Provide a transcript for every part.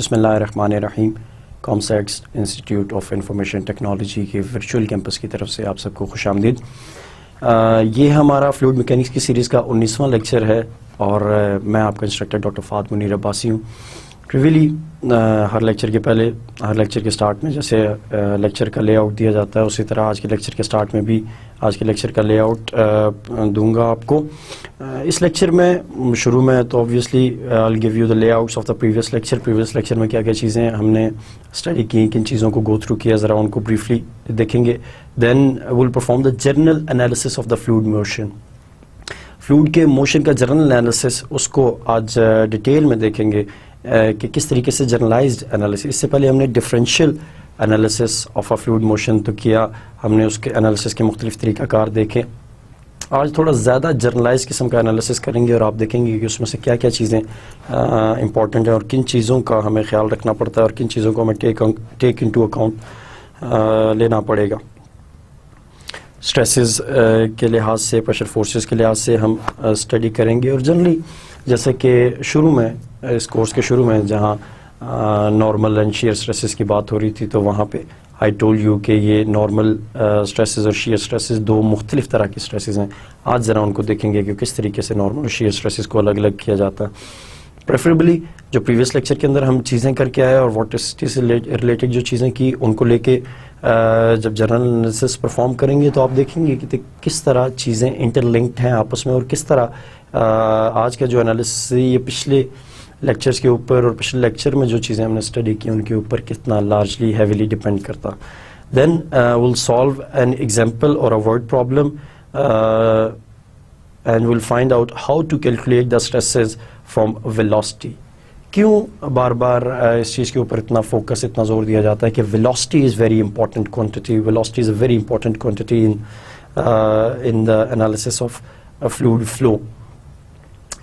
बिस्मिल्लाहिर्रहमानिर्रहीम। COMSATS institute of information technology के virtual campus की तरफ से आप सबको खुशामदीद। ये हमारा फ्लूइड मैकेनिक्स की सीरीज़ का 19वां लेक्चर है और मैं आपका इंस्ट्रक्टर डॉक्टर फ़ाद मुनीर अब्बासी हूँ। ट्रिवियली हर लेक्चर के पहले, हर लेक्चर के स्टार्ट में जैसे लेक्चर का लेआउट दिया जाता है, उसी तरह आज के लेक्चर के स्टार्ट में भी आज के लेक्चर का लेआउट दूंगा आपको। इस लेक्चर में शुरू में तो obviously I will give you the layouts of the previous lecture. Previous lecture में क्या क्या चीज़ें हमने स्टडी की, किन चीज़ों को गो थ्रू किया, ज़रा उनको ब्रीफली देखेंगे। Then will perform the general analysis of the fluid motion. Fluid के मोशन का जनरल एनालिसिस, उसको आज डिटेल में देखेंगे कि किस तरीके से जनरलाइज्ड एनालिसिस। इससे पहले हमने differential analysis of a fluid motion तो किया, हमने उसके एनालिसिस के मुख्तलिफ तरीक़ाकार देखे। आज थोड़ा ज़्यादा जनरलाइज किस्म का एनालिसिस करेंगे और आप देखेंगे कि उसमें से क्या क्या चीज़ें इंपॉर्टेंट हैं और किन चीज़ों का हमें ख्याल रखना पड़ता है और किन चीज़ों को हमें टेक इनटू अकाउंट लेना पड़ेगा। स्ट्रेसेस के लिहाज से, प्रेशर फोर्सेस के लिहाज से हम स्टडी करेंगे। और जनरली जैसे कि शुरू में, इस कोर्स के शुरू में जहाँ नॉर्मल एंड शेयर स्ट्रेसेस की बात हो रही थी, तो वहाँ पे आई टोल्ड यू कि ये नॉर्मल स्ट्रेसेस और शेयर स्ट्रेसेस दो मुख्तलिफ तरह की स्ट्रेसेस हैं। आज ज़रा उनको देखेंगे कि किस तरीके से नॉर्मल और शेयर स्ट्रेसेस को अलग अलग किया जाता है। प्रेफरेबली जो प्रीवियस लेक्चर के अंदर हम चीज़ें करके आए और वॉर्टिसिटी से रिलेटेड जो चीज़ें की, उनको लेके जब जनरल एनालिसिस परफॉर्म करेंगे तो आप देखेंगे कि किस तरह चीज़ें इंटरलिंक्ड हैं आपस में और किस तरह आज का जो एनालिसिस ये पिछले लेक्चर्स के ऊपर और पिछले लेक्चर में जो चीज़ें हमने स्टडी की उनके ऊपर कितना लार्जली हैवीली डिपेंड करता। Then will solve an example or a word problem and will find out how to calculate the stresses from velocity. क्यों बार बार इस चीज़ के ऊपर इतना फोकस, इतना जोर दिया जाता है कि velocity is very important quantity, velocity is a very important quantity in the analysis of fluid flow.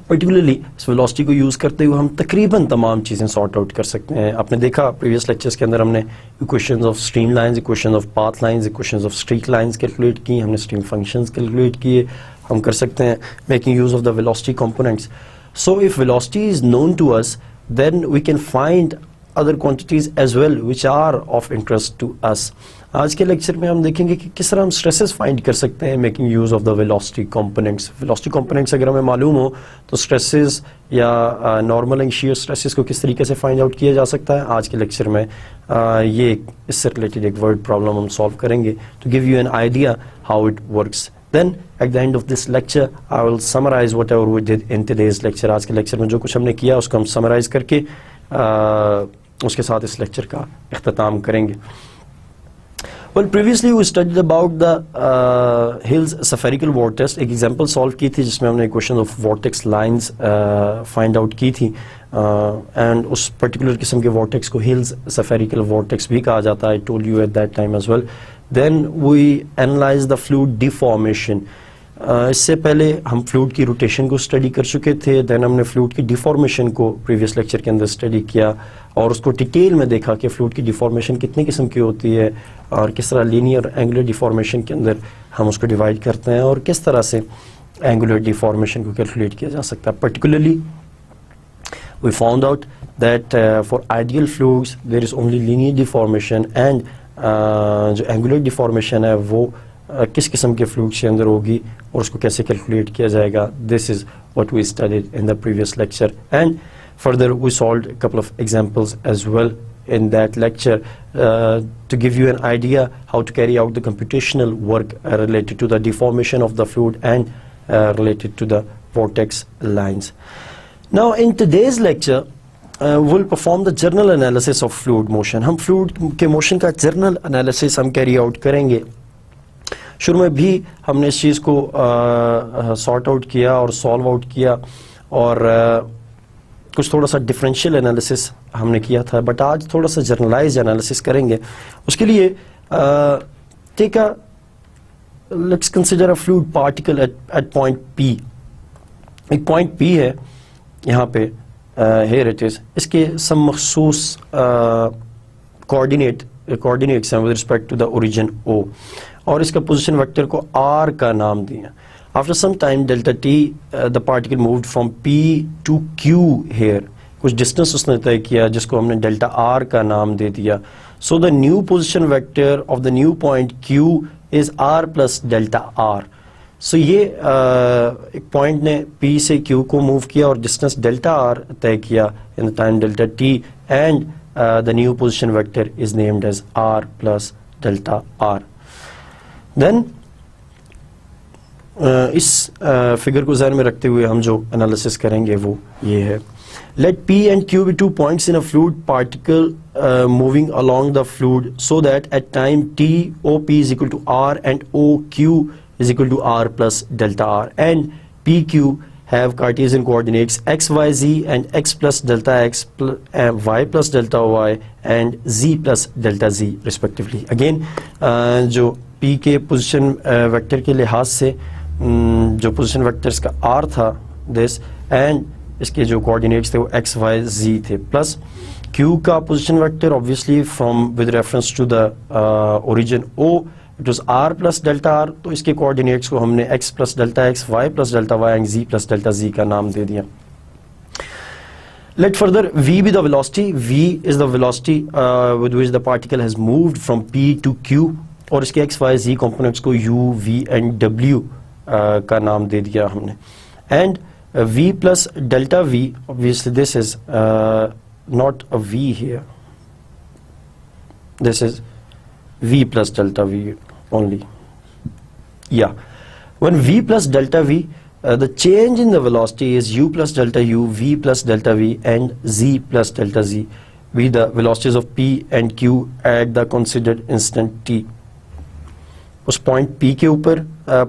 Particularly इस वेलोसिटी को यूज़ करते हुए हम तकरीबन तमाम चीज़ें सॉर्ट आउट कर सकते हैं। आपने देखा प्रीवियस लेक्चर्स के अंदर हमने equations of stream lines, equations of path lines, equations of streak lines calculate की, हमने स्ट्रीम फंक्शंस कैलकुलेट किए। हम कर सकते हैं making use of the velocity components. So if velocity is known to us, then we can find other quantities as well which are of interest to us. आज के lecture में हम देखेंगे कि किस तरह हम स्ट्रेसेस फाइंड कर सकते हैं making use of the velocity components. Velocity components अगर हमें मालूम हो तो स्ट्रेसेस या नॉर्मल एंड शेयर स्ट्रेसेस को किस तरीके से फाइंड आउट किया जा सकता है। आज के लेक्चर में ये इससे रिलेटेड एक वर्ड प्रॉब्लम हम सॉल्व करेंगे to give you an idea how it works. Then at the end of this lecture I will summarize whatever we did in today's lecture. आज के लेक्चर में जो कुछ हमने किया उसको हम समराइज करके उसके साथ इस लेक्चर का इख्तिताम करेंगे। Well, previously we studied about the Hill's spherical vortex. एक एग्जांपल सॉल्व की थी जिसमें हमने equation of vortex lines find out की थी एंड उस पर्टिकुलर किस्म के vortex को Hill's spherical vortex भी कहा जाता है। I told you at that time as well. Then we analyze the fluid deformation. इससे पहले हम फ्लूइड की रोटेशन को स्टडी कर चुके थे। देन हमने फ्लूइड की डिफॉर्मेशन को प्रीवियस लेक्चर के अंदर स्टडी किया और उसको डिटेल में देखा कि फ्लूइड की डिफॉर्मेशन कितनी किस्म की होती है और किस तरह लीनियर एंगुलर डिफॉर्मेशन के अंदर हम उसको डिवाइड करते हैं और किस तरह से एंगुलर डिफॉर्मेशन को कैलकुलेट किया जा सकता है। Particularly we found out that for ideal fluids there is only linear deformation and जो एंगुलर डिफॉर्मेशन है वो किस किस्म के फ्लूइड्स के अंदर होगी और उसको कैसे कैलकुलेट किया जाएगा। This is what we studied in the previous lecture and further we solved a couple of examples as well in that lecture to give you an idea how to carry out the computational work related to the deformation of the fluid and related to the vortex lines. Now in today's lecture will perform the general analysis of fluid motion. हम fluid के motion का general analysis हम carry out करेंगे। शुरू में भी हमने इस चीज़ को sort out किया और solve out किया और कुछ थोड़ा सा डिफरेंशियल एनालिसिस हमने किया था, बट आज थोड़ा सा जनरलाइज एनालिसिस करेंगे। उसके लिए take a let's consider a fluid particle at point P. एक पॉइंट पी है यहाँ पे, हियर इट इज। इसके सम मखसूस कोऑर्डिनेट्स हैं with respect to the origin O और इसका पोजीशन वेक्टर को आर का नाम दिया। After some time delta t the particle moved from P to Q here कुछ डिस्टेंस उसने तय किया जिसको हमने डेल्टा आर का नाम दे दिया. So the new position vector of the new point Q is r plus delta r. So ये एक पॉइंट ने P से Q को मूव किया और डिस्टेंस डेल्टा आर तय किया in the time delta T, and the new position vector is named as R plus delta R. Then इस फिगर को ध्यान में रखते हुए हम जो एनालिसिस करेंगे वो ये है. Let P and Q be two points in a fluid particle moving along the fluid so that at time T OP is equal to R and OQ is equal to R plus delta R, and PQ have Cartesian coordinates x, y, z and x plus delta x, y plus delta y and z plus delta z respectively. Again जो P के position vector के लिहाज से जो position vectors का R था this, and इसके जो कोऑर्डिनेट्स थे वो x, y, z थे, प्लस Q का position vector obviously from with reference to the origin O it was R plus delta R, तो इसके कोऑर्डिनेट्स को हमने x plus delta x, y plus delta y and z plus delta z का नाम दे दिया. Let further v be the velocity. V is the velocity with which the particle has moved from P to Q, और इसके x, y, z components को u, v and w का नाम दे दिया हमने. And v plus delta v, obviously this is not a v here, this is v plus delta v only. Yeah, when v plus delta v, the change in the velocity is u plus delta u, v plus delta v and z plus delta z be the velocities of P and Q at the considered instant t. उस point P के ऊपर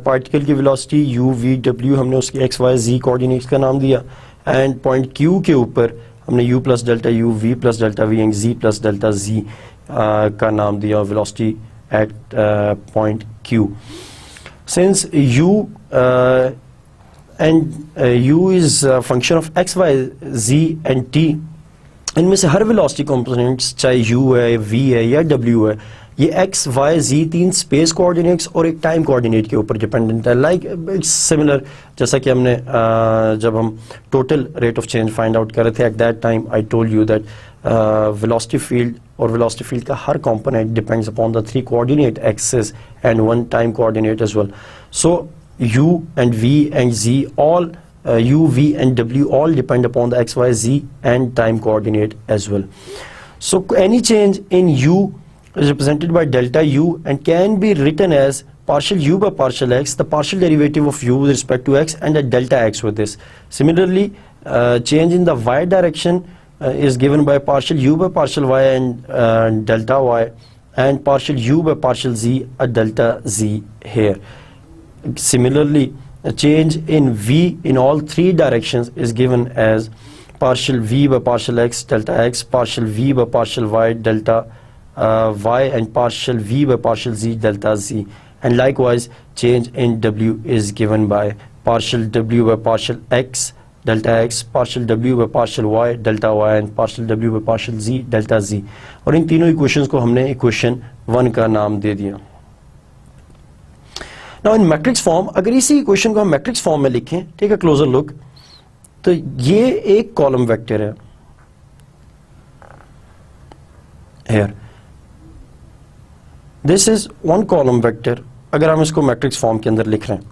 particle की velocity u, v, w हमने उसके x, y, z coordinates का नाम दिया, and point Q के ऊपर हमने u plus delta u, v plus delta v and z plus delta z का नाम दिया velocity at point Q. Since u and u is function of x, y, z and t, इनमें से हर velocity components चाहे u है, v है या w है, ये x, y, z तीन स्पेस कोऑर्डिनेट्स और एक टाइम कोऑर्डिनेट के ऊपर डिपेंडेंट है. लाइक इट्स सिमिलर, जैसा कि हमने जब हम total rate of change find out कर रहे थे, at that time I told you that velocity field और वेलोसिटी फील्ड का हर component depends upon the three coordinate axis and one time coordinate as well. So u and v and z all u, v and w all depend upon the x, y, z and time coordinate as well. So any change in u is represented by delta u and can be written as partial u by partial x, the partial derivative of u with respect to x, and a delta x with this. Similarly, change in the y direction is given by partial u by partial y and delta y, and partial u by partial z, a delta z here. Similarly, a change in v in all three directions is given as partial v by partial x, delta x, partial v by partial y, delta y, and partial v by partial z, delta z. And likewise, change in w is given by partial w by partial x, delta x, partial w by partial y, delta y, and partial w by partial z, delta z. और इन तीनों equations को हमने equation 1 का नाम दे दिया. Now in matrix form, अगर इसी इक्वेशन को हम मैट्रिक्स फॉर्म में लिखें, टेक अ क्लोजर लुक, तो ये एक कॉलम वेक्टर है here. This is one column vector. अगर हम इसको मैट्रिक्स फॉर्म के अंदर लिख रहे हैं,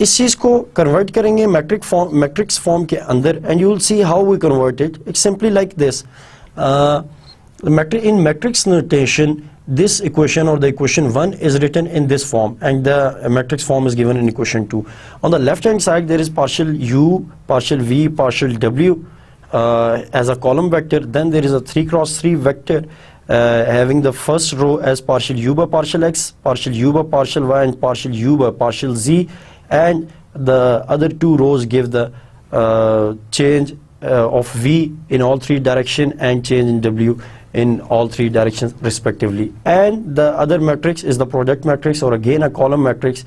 इस चीज को कन्वर्ट करेंगे मैट्रिक्स फॉर्म के अंदर, and you will see how we convert it. It's simply like this. in matrix notation, this equation or the equation 1 is written in this form, and the matrix form is given in equation 2. On the left hand side there is partial u, partial v, partial w as a column vector. Then there is a 3 cross 3 vector having the first row as partial u by partial x, partial u by partial y, and partial u by partial z, and the other 2 rows give the change of v in all 3 directions and change in w in all 3 directions respectively. And the other matrix is the product matrix, or again a column matrix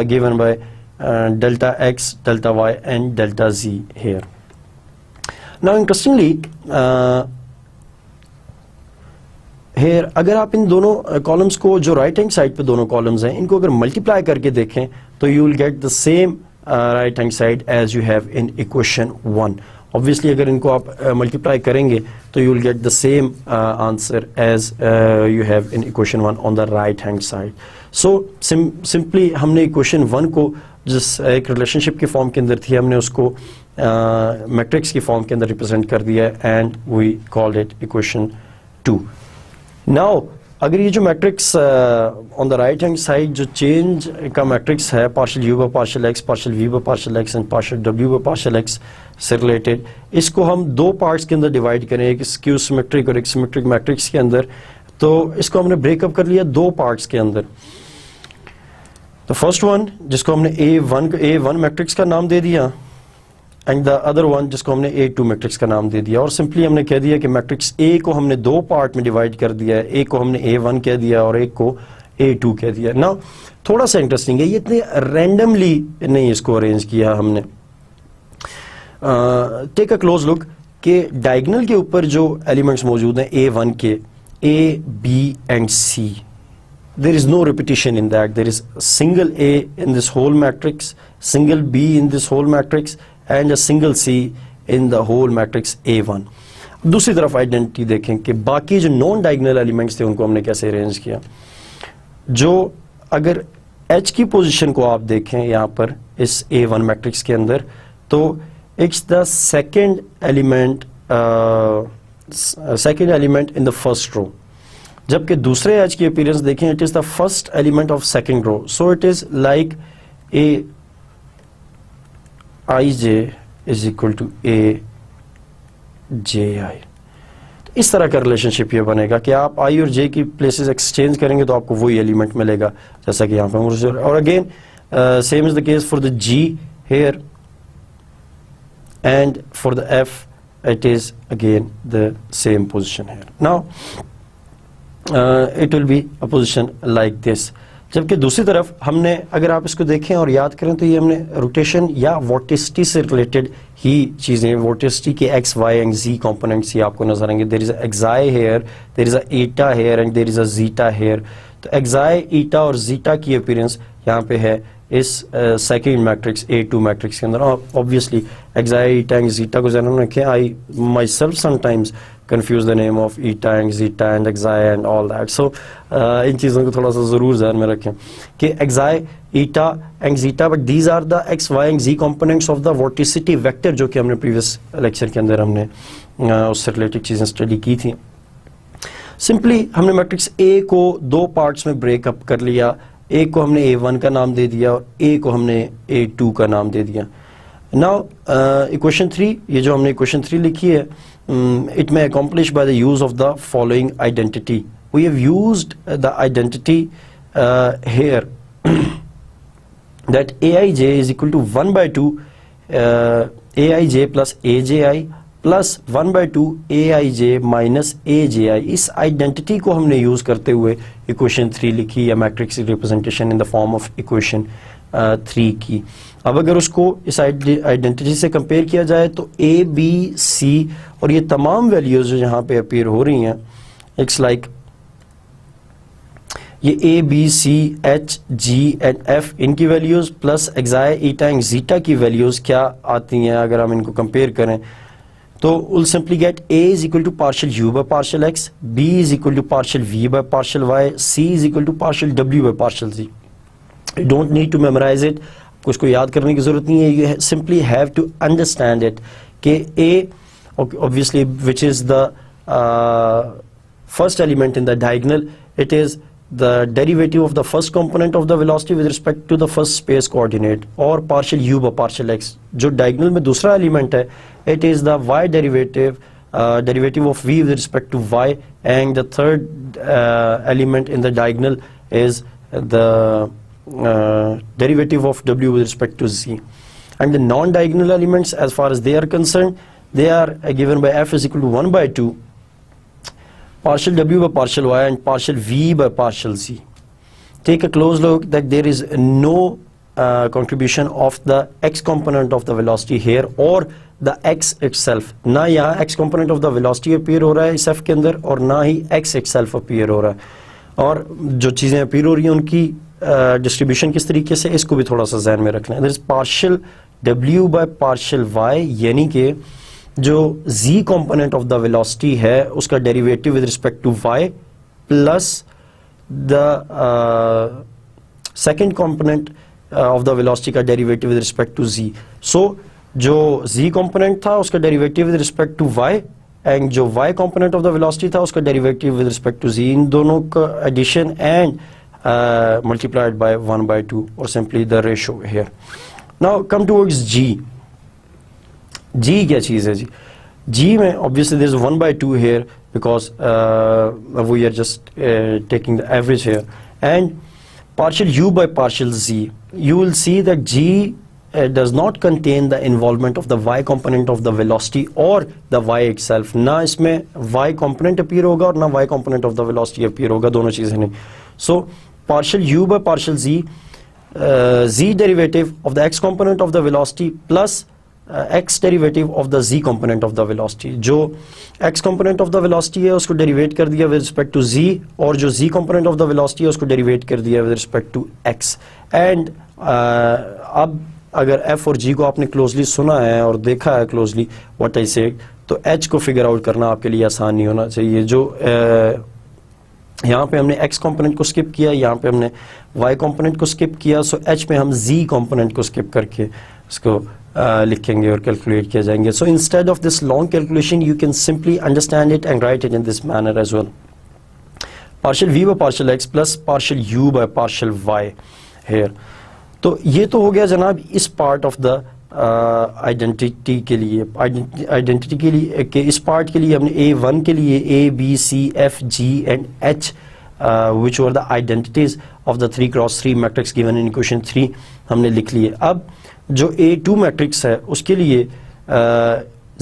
given by delta x, delta y, and delta z here. Now interestingly, here अगर आप इन दोनों columns को, जो right hand side पे दोनों columns हैं, इनको अगर मल्टीप्लाई करके देखें तो you will get the same right hand side as you have in equation 1. Obviously अगर इनको आप मल्टीप्लाई करेंगे तो you will get the same answer as you have in equation 1 on the right hand side. So simply हमने equation 1 को जिस एक relationship के फॉर्म के अंदर थी हमने उसको मैट्रिक्स की फॉर्म के अंदर रिप्रेजेंट कर दिया and we called it equation 2. Now अगर ये जो matrix on the right hand side जो चेंज का मैट्रिक्स है partial u by partial x, partial v by partial x and partial डब्ल्यू बाय पार्शियल एक्स से रिलेटेड, इसको हम दो पार्ट्स के अंदर डिवाइड करें, एक स्क्यू सिमेट्रिक और एक सिमेट्रिक मैट्रिक्स के अंदर. तो इसको हमने ब्रेकअप कर लिया दो पार्ट्स के अंदर. तो फर्स्ट वन जिसको हमने A1 मैट्रिक्स का नाम दे दिया एंड द अदर वन जिसको हमने A2 मैट्रिक्स का नाम दे दिया, और सिंपली हमने कह दिया कि मैट्रिक्स A को हमने दो पार्ट में डिवाइड कर दिया है, एक को हमने A1 कह दिया और एक को A2 कह दिया. ना थोड़ा सा इंटरेस्टिंग है, ये इतने रैंडमली नहीं इसको अरेंज किया हमने. टेक अ क्लोज लुक कि डायगोनल के ऊपर जो एलिमेंट्स मौजूद हैं A1 के, A, B and C, there is no repetition in that. There is a single A in this whole matrix, single B in this whole matrix and a single C in the whole matrix A1. दूसरी तरफ identity देखें कि बाकी जो non diagonal elements थे उनको हमने कैसे अरेंज किया. जो अगर H की पोजीशन को आप देखें यहाँ पर इस A1 मैट्रिक्स के अंदर, तो it's the second element in the first row, जबकि दूसरे एच की अपीयरेंस देखें it is the first element of second row. So it is like a i j is equal to a j i. इस तरह का relationship ये बनेगा कि आप आई और जे की प्लेसेस एक्सचेंज करेंगे तो आपको वही एलिमेंट मिलेगा जैसा कि यहाँ पे. और again same is the case for the G here and for the F it is again the same position here. Now it will be a position like this. जबकि दूसरी तरफ हमने अगर आप इसको देखें और याद करें तो ये हमने रोटेशन या वोर्टिसिटी से रिलेटेड ही चीज़ें, वोर्टिसिटी के x y and z components ही आपको नजर आएंगे. There is a xi here, there is a eta here and there is a zeta here. तो एक्साई, ईटा और जीटा की अपीयरेंस यहाँ पे है इस सेकेंड मैट्रिक्स A2 मैट्रिक्स के अंदर. Obviously xi, eta and zeta को ध्यान में रखें. I myself sometimes confuse the name of eta and zeta and xi and all that. So इन चीज़ों को थोड़ा सा ज़रूर ध्यान में रखें कि xi, eta and zeta, but these are the x, y and z components of the vorticity vector जो कि हमने previous लेक्चर के अंदर हमने उससे रिलेटेड चीज़ें स्टडी की थी. सिंपली हमने मैट्रिक्स A को दो पार्ट्स में ब्रेकअप कर लिया. A को हमने A1 का नाम दे दिया और A को हमने A2 का नाम दे दिया. नाउ इक्वेशन 3, ये जो हमने इक्वेशन 3 लिखी है, it may accomplish by the use of the following identity. We have used the identity here that aij is equal to 1 by 2 aij plus aji plus 1 by 2 aij minus aji. इस identity को हमने use करते हुए equation 3 लिखी या matrix representation in the form of equation 3 की. अब अगर उसको इस आइडेंटिटी से कंपेयर किया जाए तो ए, बी, सी और ये तमाम वैल्यूज जो यहाँ पे अपीयर हो रही हैं, इट्स लाइक ये a, b, c, h, g and f, इनकी values plus xi, eta and zeta की वैल्यूज क्या आती हैं अगर हम इनको कंपेयर करें तो will simply get a is equal to partial u by partial x, b is equal to partial v by partial y, c is equal to partial डब्ल्यू by partial z. Don't need to memorise it, उसको याद करने की जरूरत नहीं है. You simply have to understand it कि a obviously which is the first element in the diagonal, it is the derivative of the first component of the velocity with respect to the first space coordinate, और partial u by partial x. जो diagonal में दूसरा element है, it is the y derivative, derivative of v with respect to y, and the third element in the diagonal is the derivative of w with respect to z. And the non-diagonal elements, as far as they are concerned, they are given by f is equal to 1 by 2 partial w by partial y and partial v by partial z. Take a close look that there is no contribution of the x component of the velocity here or the x itself. ना यहाँ x component of the velocity appear हो रहा है इस f के अंदर और ना ही x itself appear हो रहा है. और जो चीज़ें appear हो रही हैं उनकी डिस्ट्रीब्यूशन किस तरीके से, इसको भी थोड़ा सा ध्यान में रखना है. There is partial w by partial y, यानी कि जो z component of the velocity है उसका derivative with respect to y plus the second component of the velocity का derivative with respect to z. So जो z कंपोनेंट था उसका derivative with respect to y and जो y component of the velocity था उसका derivative with respect to z, इन दोनों का addition and multiplied by 1/2 or simply the ratio here. Now come towards g. g क्या चीज़ है जी? g में obviously there is 1/2 here because we are just taking the average here, and partial u by partial z. You will see that g does not contain the involvement of the y component of the velocity or the y itself. ना इसमें y component appear होगा और ना y component of the velocity appear होगा, दोनों चीज़ें नहीं. So partial u by partial z, z derivative of the x component of the velocity plus x derivative of the z component of the velocity. जो x component of the velocity है उसको derivate कर दिया with respect to z, और जो z component of the velocity है उसको derivate कर दिया with respect to x. And अब अगर f और g को आपने closely सुना है और देखा है closely what I said, तो h को figure out करना आपके लिए आसान नहीं होना चाहिए. जो यहाँ पे हमने x कंपोनेंट को स्किप किया, यहाँ पे हमने y कंपोनेंट को स्किप किया, सो h पे हम z कंपोनेंट को स्किप करके इसको लिखेंगे और कैलकुलेट किया जाएंगे. So instead of this long calculation you can simply understand it and write it in this manner as well. Partial v by partial x plus partial u by partial y here. तो ये तो हो गया जनाब इस part of the identity के लिए. Identity के लिए के इस पार्ट के लिए हमने A1 के लिए A, B, C, F, G and H which were the identities of the 3x3 matrix given in equation 3 हमने लिख लिए. अब जो A2 मैट्रिक्स है उसके लिए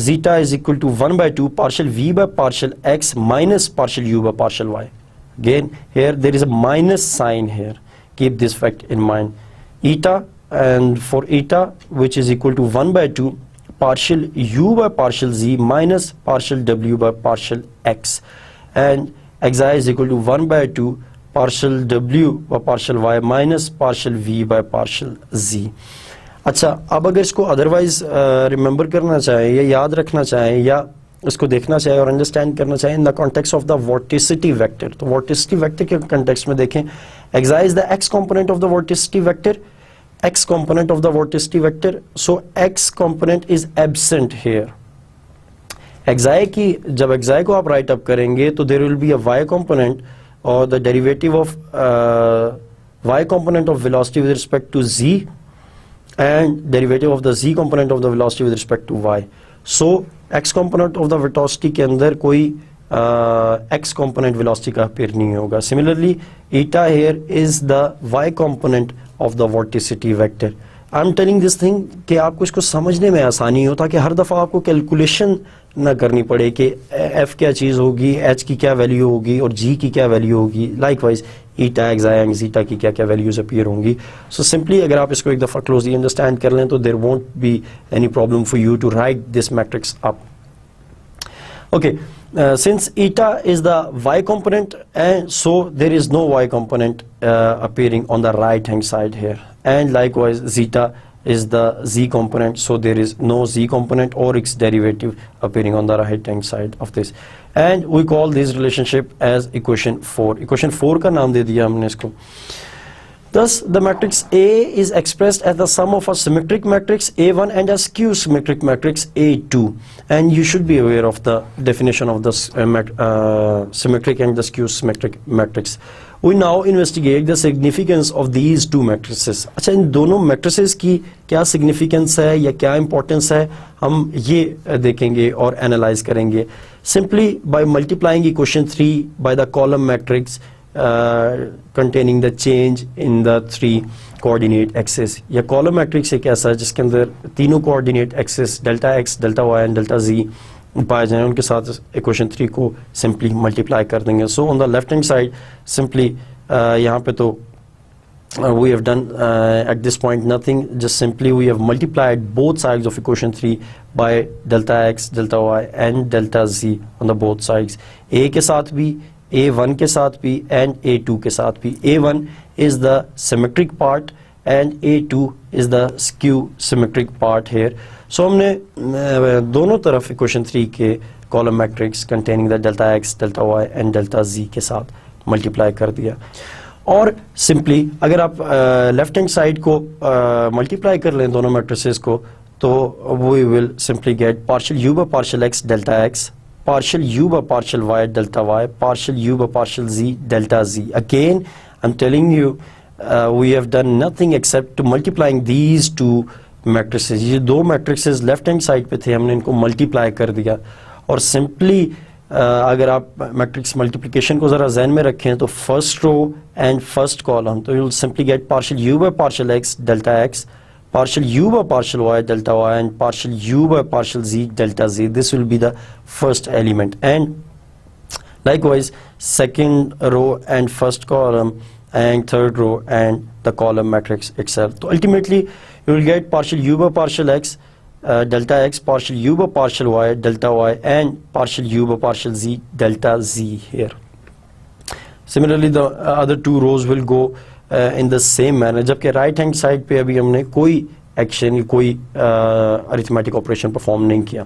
zeta is equal to 1/2 partial v by partial x minus partial u by partial y. Again here there is a minus sign here, keep this fact in mind. Eta, and for eta which is equal to 1/2 partial u by partial z minus partial w by partial x, and xi is equal to 1/2 partial w by partial y minus partial v by partial z. अच्छा, अब अगर इसको otherwise remember करना चाहें या याद रखना चाहें या इसको देखना चाहें और अंडरस्टैंड करना चाहें in the context of the vorticity vector, तो वोर्टिसिटी वेक्टर के कॉन्टेक्स्ट में देखें xi is the x component of the vorticity vector, x component of the vorticity vector, so x component is absent here. xi की जब xi को आप right up करेंगे तो there will be a y component or the derivative of y component of velocity with respect to z and derivative of the z component of the velocity with respect to y. So x component of the velocity के अंदर कोई x component velocity का appear नहीं होगा. Similarly eta here is the y component of the vorticity vector. I'm telling this thing कि आपको इसको समझने में आसानी हो ताकि हर दफ़ा आपको कैलकुलेशन ना करनी पड़े कि f क्या चीज़ होगी, h की क्या वैल्यू होगी और g की क्या वैल्यू होगी, likewise eta xi and zeta की क्या क्या वैल्यूज अपीयर होंगी. सो सिंपली अगर आप इसको एक दफ़ा क्लोजली अंडरस्टैंड कर लें तो there won't be any problem for you to write this matrix up. Okay, since eta is the y component and so there is no y component appearing on the right hand side here, and likewise zeta is the z component, so there is no z component or its derivative appearing on the right hand side of this, and we call this relationship as equation 4. equation 4 का नाम दे दिया हमने इसको. Thus, the matrix A is expressed as the sum of a symmetric matrix A1 and a skew symmetric matrix A2. And you should be aware of the definition of the symmetric and the skew symmetric matrix. We now investigate the significance of these two matrices. अच्छा, इन दोनों matrices की क्या significance है या क्या importance है हम ये देखेंगे और analyze करेंगे. Simply by multiplying equation 3 by the column matrix containing the change in the 3 coordinate axis. या column matrix एक ऐसा है जिसके अंदर तीनों coordinate axis delta x, delta y and delta z पाए जाएं, उनके साथ equation 3 को simply multiply कर देंगे. So on the left hand side simply यहाँ पे तो we have done at this point nothing, just simply we have multiplied both sides of equation 3 by delta x, delta y and delta z on the both sides. A के साथ भी, A1 के साथ भी and A2 के साथ भी. A1 is the symmetric part and A2 is the skew symmetric part here. So हमने दोनों इक्वेशन 3 के column matrix containing the delta x, delta y and delta z के साथ मल्टीप्लाई कर दिया. और सिंपली अगर आप लेफ्ट हैंड साइड को मल्टीप्लाई कर लें दोनों मैट्रिसेस को, तो we will simply get partial u by partial x delta x, partial u by partial y delta y, partial u by partial z delta z. Again, I'm telling you, we have done nothing except to multiplying these two matrices. ये दो matrices left hand side पे थे, हमने इनको multiply कर दिया. और simply अगर आप matrix multiplication को ज़रा ज़हन में रखें तो first row and first column, तो you'll simply get partial u by partial x delta x, partial u by partial y delta y, and partial u by partial z delta z. This will be the first element, and likewise second row and first column and third row and the column matrix itself. So ultimately you will get partial u by partial x delta x, partial u by partial y delta y, and partial u by partial z delta z here. Similarly the other two rows will go in the same manner, जबकि right hand side पे अभी हमने कोई action, कोई arithmetic operation perform नहीं किया.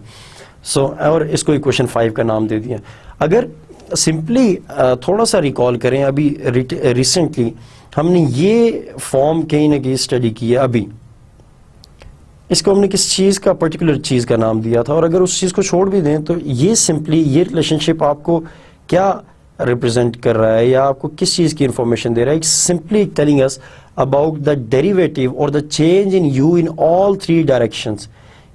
और इसको इक्वेशन 5 का नाम दे दिया. अगर सिंपली थोड़ा सा रिकॉल करें, अभी रिसेंटली हमने ये फॉर्म कहीं ना कहीं स्टडी किया. अभी इसको हमने किस चीज़ का, पर्टिकुलर चीज़ का नाम दिया था, और अगर उस चीज़ को छोड़ भी दें तो ये सिंपली ये रिलेशनशिप आपको क्या रिप्रेजेंट कर रहा है या आपको किस चीज़ की इंफॉर्मेशन दे रहा है. Simply telling us about the derivative और the change in u in all 3 directions.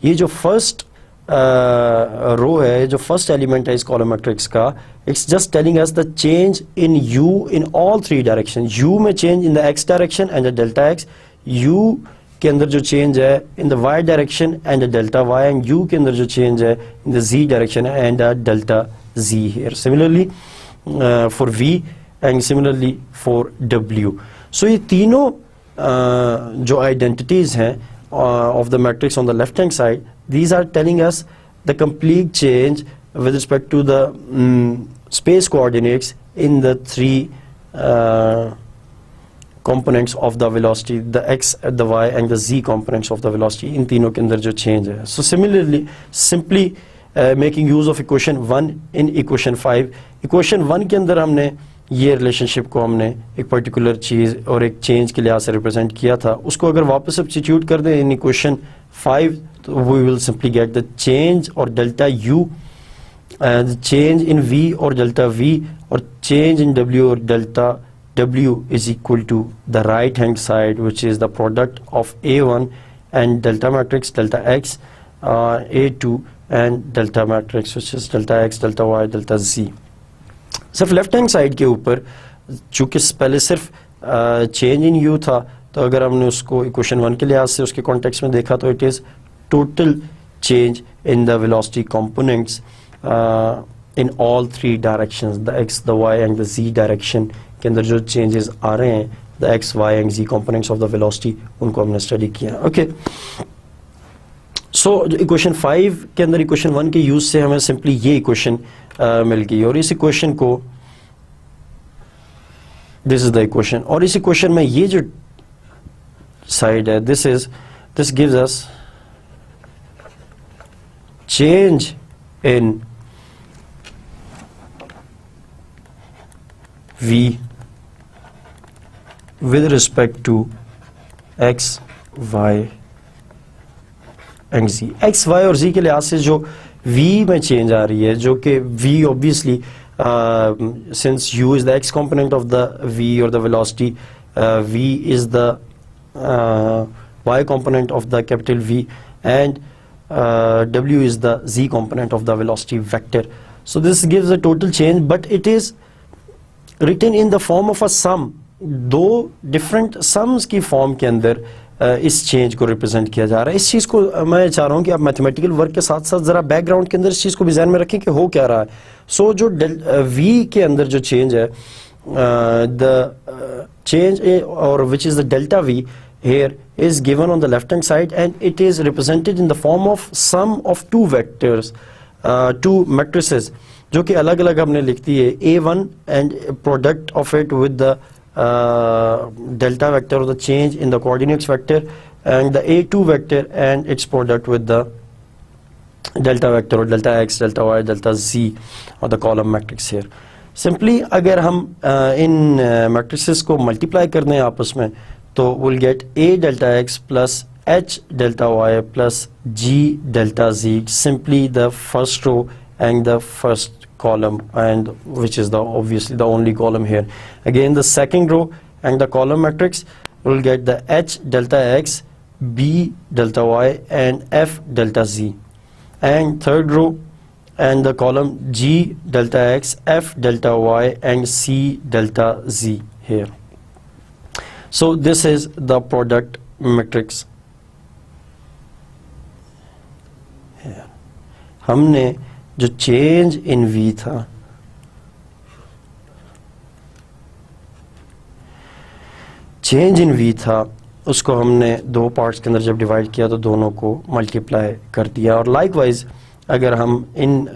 ये जो फर्स्ट रो है, जो फर्स्ट एलिमेंट है इस कॉलम मैट्रिक्स का, it's just telling us the change in u in all 3 direction. U में change in the x direction and the delta x, u के अंदर जो चेंज है in the y direction and the delta y, and u के अंदर जो change है in the z direction and the delta z here. Similarly for V and similarly for W. So ये तीनों जो identities हैं of the matrix on the left hand side, these are telling us the complete change with respect to the space coordinates in the 3 components of the velocity, the x, the y and the z components of the velocity. इन तीनों के अंदर जो change है. So similarly, simply making use of equation 1 in equation 5. equation 1 के अंदर हमने ये relationship को हमने एक पर्टिकुलर चीज़ और एक चेंज के लिहाज से रिप्रेजेंट किया था. उसको अगर वापस सब्स्टिट्यूट कर दें इन इक्वेशन 5, तो we will simply get the change और delta u, change in v और डेल्टा v, और चेंज इन w और delta w is equal to the right hand side, which is the product of a1 and delta matrix delta x, a2 and delta matrix which is delta x, delta y, delta z. सिर्फ left hand side के ऊपर चूँकि पहले सिर्फ change in you था, तो अगर हमने उसको इक्वेशन 1 के लिहाज से उसके कॉन्टेक्स्ट में देखा तो it is total change in the velocity components in all 3 directions, the x, the y and the z direction के अंदर जो चेंजेस आ रहे हैं, the x, y and z components of the velocity, उनको हमने स्टडी किया. ओके, सो इक्वेशन 5 के अंदर इक्वेशन 1 के यूज से हमें सिंपली ये इक्वेशन मिल गई, और इस इक्वेशन को, दिस इज द इक्वेशन, और इस इक्वेशन में ये जो साइड है, this gives us change in v with respect to x, y and z. x, y और z के लिहाज से जो v में चेंज आ रही है, जो कि v obviously since u is the x component of the v or the velocity, v is the y component of the capital V, and w is the z component of the velocity vector. So this gives a total change, but it is written in the form of a sum. दो different sums की form के अंदर इस change को represent किया जा रहा है. इस चीज़ को मैं चाह रहा हूँ कि आप मैथमेटिकल वर्क के साथ साथ ज़रा बैकग्राउंड के अंदर इस चीज़ को भी ध्यान में रखें कि हो क्या रहा है. सो जो v के अंदर जो चेंज है, द चेंज और which is the delta v here is given on the left hand side, and it is represented in the form of sum of two vectors, two matrices, जो कि अलग अलग हमने लिख दी है, a1 and product of it with the delta vector or the change in the coordinates vector and the A2 vector and its product with the delta vector or delta x, delta y, delta z or the column matrix here. Simply अगर हम इन matrices को multiply कर दें आपस में तो we'll get A delta x plus H delta y plus G delta z, simply the first row and the first column, and which is the obviously the only column here. Again the second row and the column matrix will get the H delta x, B delta y and F delta z, and third row and the column G delta x, F delta y and C delta z here. So this is the product matrix here. हमने जो change in V था उसको हमने दो parts के अंदर जब divide किया तो दोनों को मल्टीप्लाई कर दिया, और लाइकवाइज अगर हम इन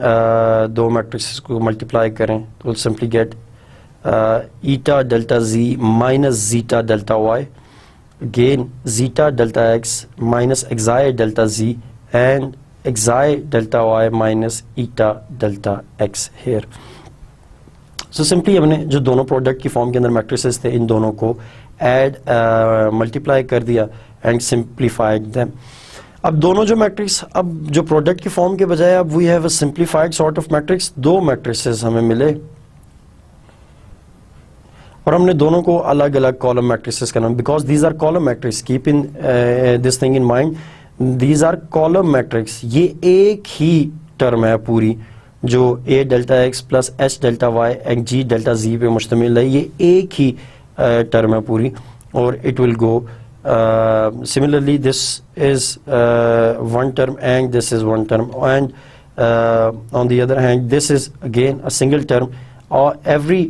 दो मैट्रिक्स को मल्टीप्लाई करें तो will simply gate eta delta z minus zeta delta y, again zeta delta x minus xi delta z and xi delta y minus eta delta x here. So simply हमने जो दोनों product की form के अंदर matrices थे इन दोनों को add multiply कर दिया एंड सिंप्लीफाइड देम. अब दोनों जो मैट्रिक्स, अब जो प्रोडक्ट की फॉर्म के बजाय अब we have a simplified sort of matrix. दो मैट्रिसेस हमें मिले और हमने दोनों को अलग अलग कॉलम मैट्रिसेस का नाम, because these are column matrix, keep in this thing in mind, these are column matrix. ये एक ही टर्म है पूरी जो a delta x plus h delta y and g delta z पे मुश्तमिल है. ये एक ही टर्म है पूरी, और it will go similarly this is one term and this is one term, and on the other hand this is again a single term, or every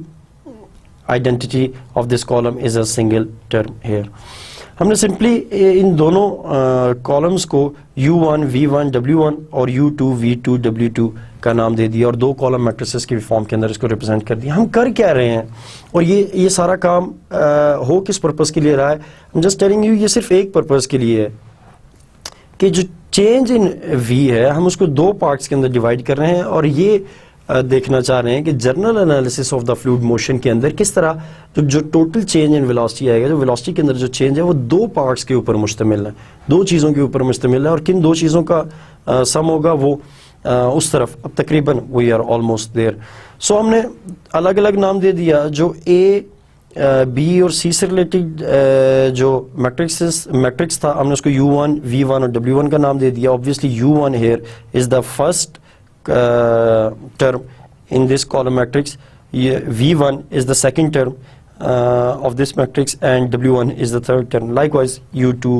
identity of this column is a single term here. हमने simply in दोनों columns को u1 v1 w1 और u2 v2 w2 का नाम दे दिया और दो कॉलम मैट्रिसेस की फॉर्म के अंदर इसको रिप्रेजेंट कर दिया. हम कर क्या रहे हैं और ये सारा काम हो किस पर्पस के लिए रहा है? I'm just telling you, ये सिर्फ एक पर्पस के लिए है कि जो चेंज इन v है हम उसको दो पार्ट्स के अंदर डिवाइड कर रहे हैं, और ये देखना चाह रहे हैं कि journal analysis of the fluid motion के अंदर किस तरह जो टोटल चेंज इन वेलोसिटी आएगा, जो वेलोसिटी के अंदर जो चेंज है वो दो पार्ट्स के ऊपर मुश्तमिल है, दो चीज़ों के ऊपर मुश्तमिल है, और किन दो चीज़ों का सम होगा वो उस तरफ. अब तकरीबन वी आर ऑलमोस्ट देयर. सो हमने अलग अलग नाम दे दिया. जो ए बी और सी से रिलेटेड जो मैट्रिक्स था हमने उसको u1 v1 और w1 का नाम दे दिया. Obviously u1 here is the first term in this column matrix, v1 is the second term of this matrix, and w1 is the third term. Likewise u2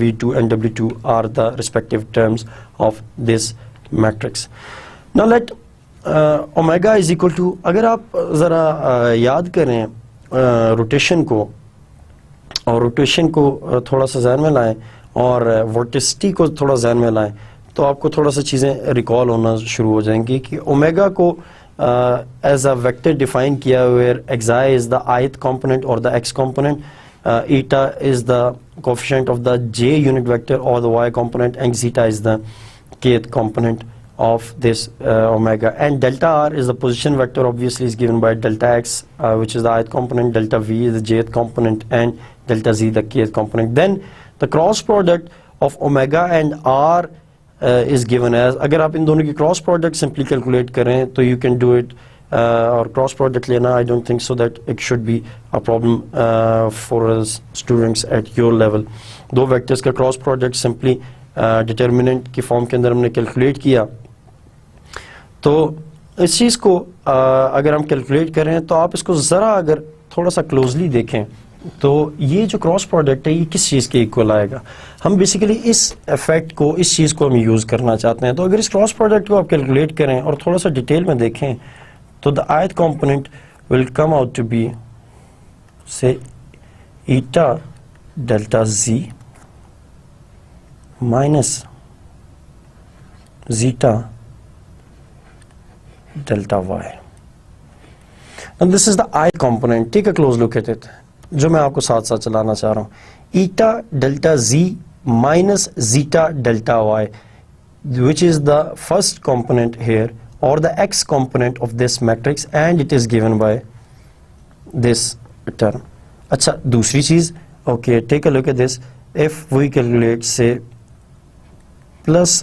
v2 and w2 are the respective terms of this matrix. Now let omega is equal to, अगर आप ज़रा याद करें rotation को, और rotation को थोड़ा सा ज़हन में लाएं और वर्टिसिटी को थोड़ा ज़हन में लाएं तो आपको थोड़ा सा चीज़ें रिकॉल होना शुरू हो जाएंगी कि ओमेगा को एज अ वेक्टर डिफाइन किया where xi is the ith component or the x component, eta is the coefficient of the j unit vector or the y component, and zeta is the kth component of this omega, and delta r is the position vector, obviously is given by delta x which is the ith component, delta v is the jth component, and delta z the kth component. Then the cross product of omega and r is given as, अगर आप इन दोनों की cross product simply calculate करें तो you can do it, और cross product लेना I don't think so that it should be a problem for students at your level. दो vectors का क्रॉस प्रोडक्ट सिंपली डिटर्मिनेंट की फॉर्म के अंदर हमने कैलकुलेट किया. तो इस चीज़ को अगर हम कैलकुलेट करें तो आप इसको ज़रा अगर थोड़ा सा क्लोजली देखें तो ये जो क्रॉस प्रोडक्ट है ये किस चीज़ के इक्वल आएगा. हम बेसिकली इस इफेक्ट को, इस चीज़ को हम यूज़ करना चाहते हैं. तो अगर इस क्रॉस प्रोडक्ट को आप कैलकुलेट करें और थोड़ा सा डिटेल में देखें तो the ith component will come out to be say eta delta z minus zeta delta y. Now this is the ith component. Take a close look at it. जो मैं आपको साथ साथ चलाना चाह रहा हूँ, eta delta z minus zeta delta y, which is the first component here or the x component of this matrix, and it is given by this term. अच्छा, दूसरी चीज, okay, take a look at this. If we calculate say plus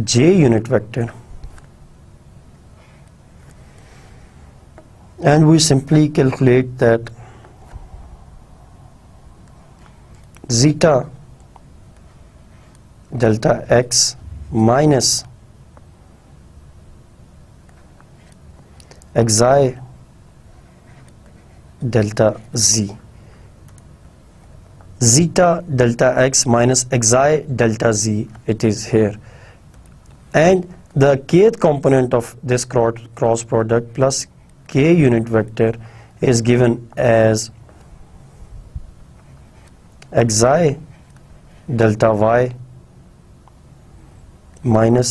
j unit vector, and we simply calculate that zeta delta x minus xi delta z, zeta delta x minus xi delta z, it is here, and the kth component of this cross product plus k unit vector is given as xi delta y minus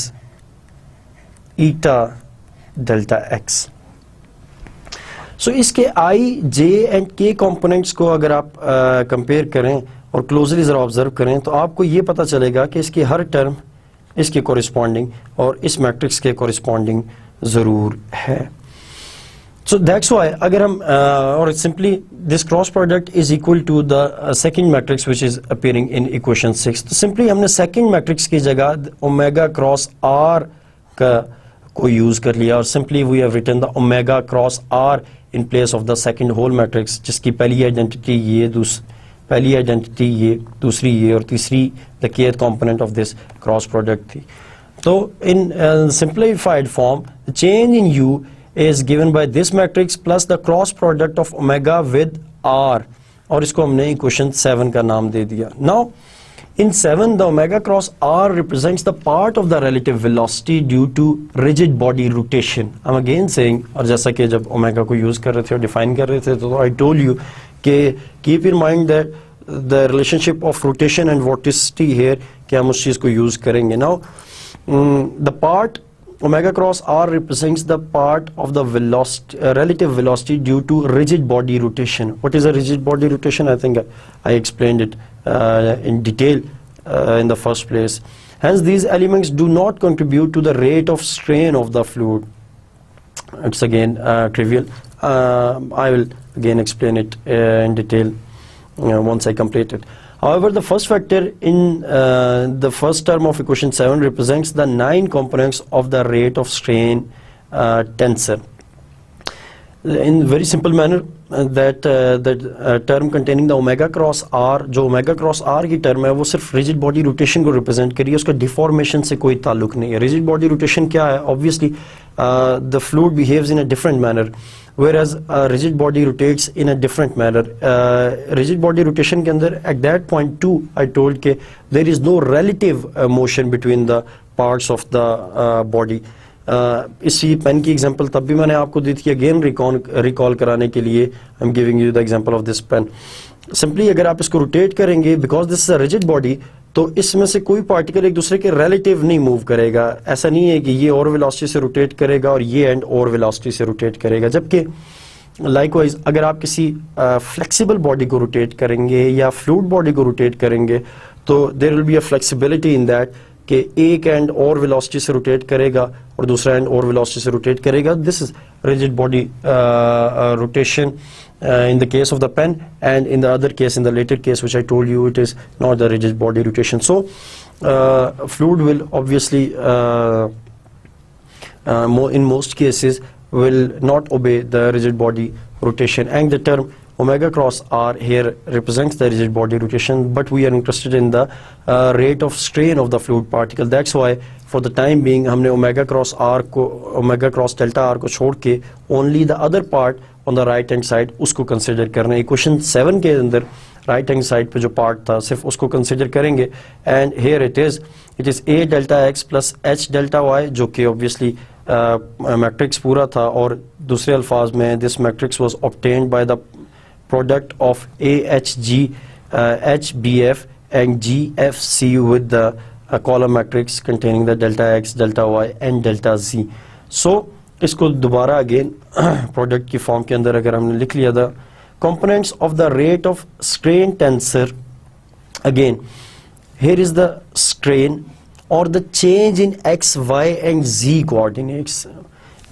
eta delta x. So इसके i, J and के components को अगर आप compare करें और closely ज़रा observe करें तो आपको ये पता चलेगा कि इसकी हर टर्म इसके कोरिस्पॉन्डिंग और इस मैट्रिक्स के कोरिस्पॉन्डिंग ज़रूर है. So that's why अगर हम और simply this cross product is equal to the second matrix which is appearing in equation 6. तो simply हमने second matrix की जगह omega cross r का को use कर लिया और simply we have written the omega cross r in place of the second whole matrix, जिसकी पहली identity ये, पहली identity ये, दूसरी ये और तीसरी the kth component of this cross product थी. तो in simplified form the change in u is given by this matrix plus the cross product of omega with r, और इसको हमने equation 7 का नाम दे दिया. Now in 7 the omega cross r represents the part of the relative velocity due to rigid body rotation. I'm again saying, और जैसा कि जब omega को use कर रहे थे और define कर रहे थे तो I told you कि keep in mind that the relationship of rotation and vorticity here कि हम उस चीज़ को use करेंगे. Now the part omega cross r represents the part of the velocity, relative velocity due to rigid body rotation. What is a rigid body rotation? I think I explained it in detail in the first place. Hence these elements do not contribute to the rate of strain of the fluid. It's again trivial. I will again explain it in detail once I complete it. However, the first factor in the first term of equation 7 represents the 9 components of the rate of strain tensor. In very simple manner, that term containing the omega cross r, जो omega cross r की term है वो सिर्फ rigid body rotation को represent करिए, उसका deformation से कोई ताल्लुक नहीं है. Rigid body rotation क्या है? Obviously, the fluid behaves in a different manner, whereas rigid body rotates in a different manner. Rigid body rotation के अंदर at that point too, I told कि there is no relative motion between the parts of the body. इसी pen की example तब भी मैंने आपको दी थी, अगेन रिकॉल कराने के लिए I am giving you the example of this pen. Simply अगर आप इसको रोटेट करेंगे, because this is a rigid body, तो इसमें से कोई पार्टिकल एक दूसरे के रिलेटिव नहीं मूव करेगा. ऐसा नहीं है कि ये और वेलोसिटी से रोटेट करेगा और ये एंड और वेलोसिटी से रोटेट करेगा. जबकि लाइकवाइज अगर आप किसी फ्लेक्सिबल बॉडी को रोटेट करेंगे या फ्लूइड बॉडी को रोटेट करेंगे तो there will be a flexibility in that कि एक एंड और वेलोसिटी से रोटेट करेगा और दूसरा एंड और वेलोसिटी से रोटेट करेगा. This is rigid body rotation in the case of the pen, and in the other case, in the later case which I told you, it is not the rigid body rotation. So fluid will obviously in most cases will not obey the rigid body rotation, and the term omega cross r here represents the rigid body rotation, but we are interested in the rate of strain of the fluid particle. That's why for the time being हमने omega cross r को, omega cross delta r को छोड़ के only the other part on the right hand side उसको consider करना है. Equation 7 के अंदर right hand side पे जो part था सिर्फ उसको consider करेंगे, and here it is a delta x plus h delta y, जो कि obviously matrix पूरा था, और दूसरे अल्फाज में this matrix was obtained by the product of AHG, HBF and GFC with the column matrix containing the delta x, delta y and delta z. So इसको दोबारा अगेन प्रोडक्ट की फॉर्म के अंदर अगर हमने लिख लिया था components of the rate of strain tensor, again here is the strain or the change in x, y and z coordinates.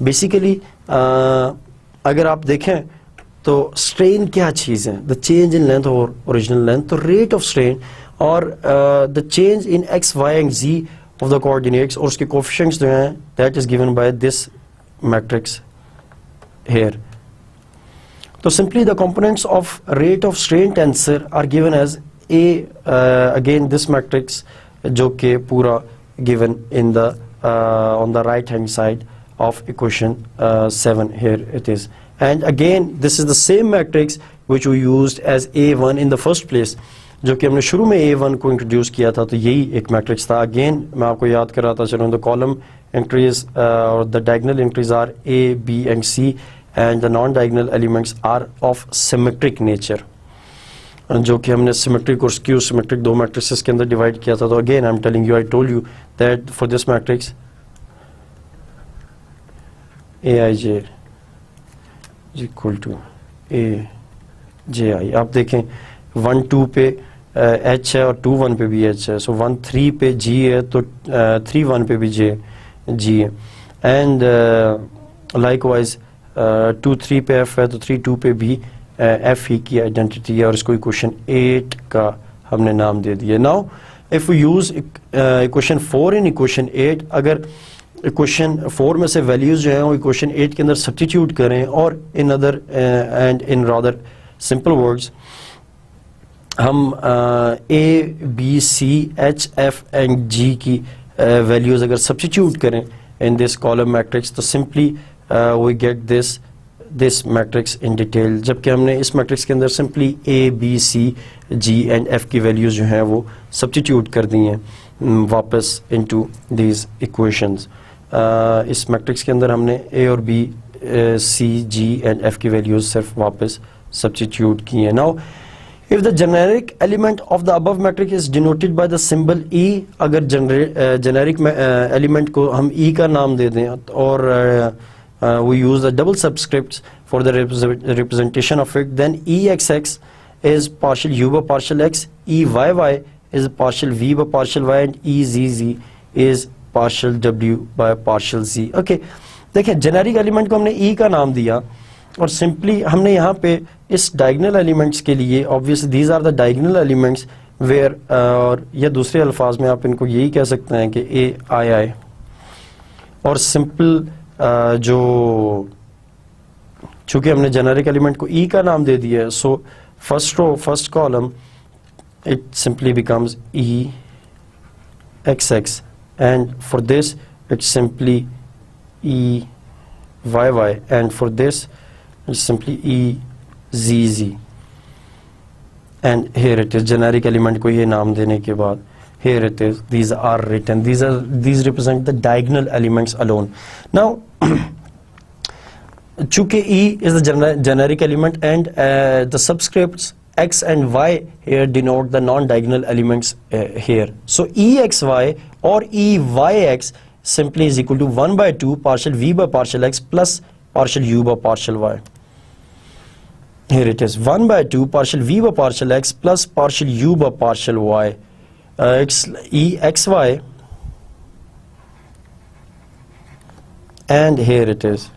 Basically अगर आप देखें तो strain क्या चीज़ है, the change in length or original length, तो rate of strain और the change in x, y and z of the coordinates और उसके coefficients जो हैं that is given by this matrix here. So simply the components of rate of strain tensor are given as A, again this matrix जो कि पूरा given in the on the right hand side of equation 7 here it is, and again this is the same matrix which we used as A1 in the first place, जो कि हमने शुरू में A1 को introduce किया था, तो यही एक मैट्रिक्स था. अगेन मैं आपको याद कर रहा था, चलो द कॉलम एंट्रीज और the diagonal entries are A, B and C and the non-diagonal elements are of symmetric nature, जो कि हमने सिमेट्रिक और स्क्यू सिमेट्रिक दो मैट्रिसेस के अंदर डिवाइड किया था. तो again I am telling you, I told you that for this matrix Aij is equal to Aj. आप देखें 1 2 पे H है और 2 1 पे भी H है, सो 1 3 पे G है तो 3 1 पे भी G है, एंड लाइकवाइज 2 3 पे F है तो 3 2 पे भी F ही की आइडेंटिटी है, और इसको इक्वेशन 8 का हमने नाम दे दिया. Now if we use equation 4 in equation 8, अगर इक्वेशन 4 में से वैल्यूज जो हैं वो इक्वेशन 8 के अंदर सब्स्टिट्यूट करें और in other and in rather simple words हम A, B, C, H, F and G की वैल्यूज अगर सब्स्टिट्यूट करें इन दिस कॉलम मैट्रिक्स, तो simply we get this matrix in detail, जबकि हमने इस मैट्रिक्स के अंदर simply A, B, C, G and F की वैल्यूज जो हैं वो सब्स्टिट्यूट कर दी हैं वापस इनटू दीज इक्वेशंस. इस मैट्रिक्स के अंदर हमने A और B, C, G and F की वैल्यूज सिर्फ वापस सब्स्टिट्यूट की हैं. Now if the generic element of the above matrix is denoted by the symbol E, अगर generic element को हम E का नाम दे दें और we use the double subscripts for the representation of it, then EXX is partial U by partial X, EYY is partial V by partial Y and EZZ is partial W by partial Z. Okay, देखिए generic element को हमने E का नाम दिया और simply हमने यहाँ पे इस डायगोनल एलिमेंट्स के लिए obviously these are the diagonal elements where, और या दूसरे अल्फाज में आप इनको यही कह सकते हैं कि AII, और सिंपल जो चूंकि हमने जेनेरिक एलिमेंट को E का नाम दे दिया है, so first row first column it simply becomes EXX and for this it's simply EYY and for this it's simply EZZ, and here it is generic element को ये नाम देने के बाद here it is, these are written, these represent the diagonal elements alone. Now चूंकि E is the generic element and the subscripts X and Y here denote the non-diagonal elements here, so EXY or EYX simply is equal to 1 by 2 partial V by partial X plus partial U by partial Y. Here it is 1 by 2 partial V by partial X plus partial U by partial Y. It's EXY, and here it is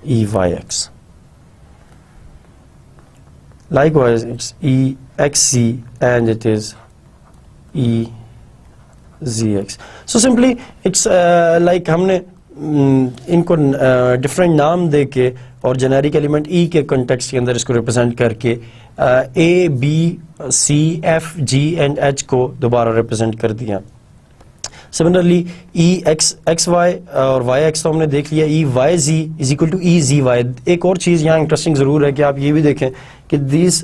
EYX. Likewise it's EXZ and it is EZX. So simply it's like हमने इनको different नाम दे के और generic element E के context के अंदर इसको represent करके A, B, C, F, G and H को दोबारा रिप्रेजेंट कर दिया. सिमिलरली EXY और YX तो हमने देख लिया, EYZ is equal to EZY. एक और चीज़ यहाँ इंटरेस्टिंग ज़रूर है कि आप ये भी देखें कि this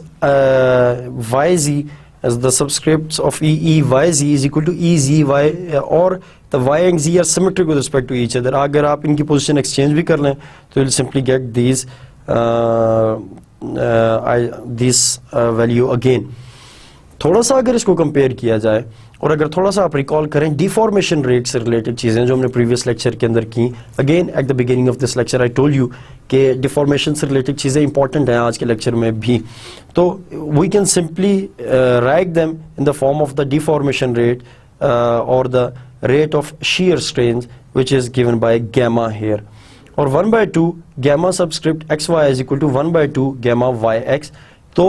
YZ as the subscripts of EYZ is equal to EZY, or the Y and Z are symmetric with respect to each other. अगर आप इनकी पोजीशन एक्सचेंज भी कर लें तो you'll simply get these this value again. थोड़ा सा अगर इसको कंपेयर किया जाए और अगर थोड़ा सा आप रिकॉल करें डिफॉर्मेशन रेट से रिलेटेड चीज़ें जो हमने प्रीवियस लेक्चर के अंदर की, again at the beginning of this lecture I told you कि डिफॉर्मेशन से रिलेटेड चीज़ें इंपॉर्टेंट हैं आज के लेक्चर में भी, तो we can simply write them in the form of the deformation rate और the rate of shear strains which is given by gamma here, or 1/2 gamma subscript xy is equal to 1/2 gamma yx. तो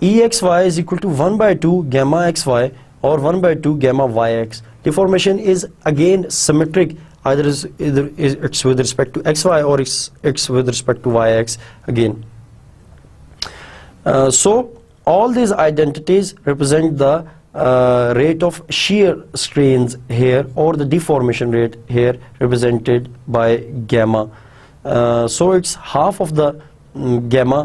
EXY is equal to 1/2 gamma xy or 1/2 gamma yx. Deformation is again symmetric, either it's with respect to xy or it's with respect to yx again. So all these identities represent the rate of shear strains here, or the deformation rate here represented by gamma. So it's half of the gamma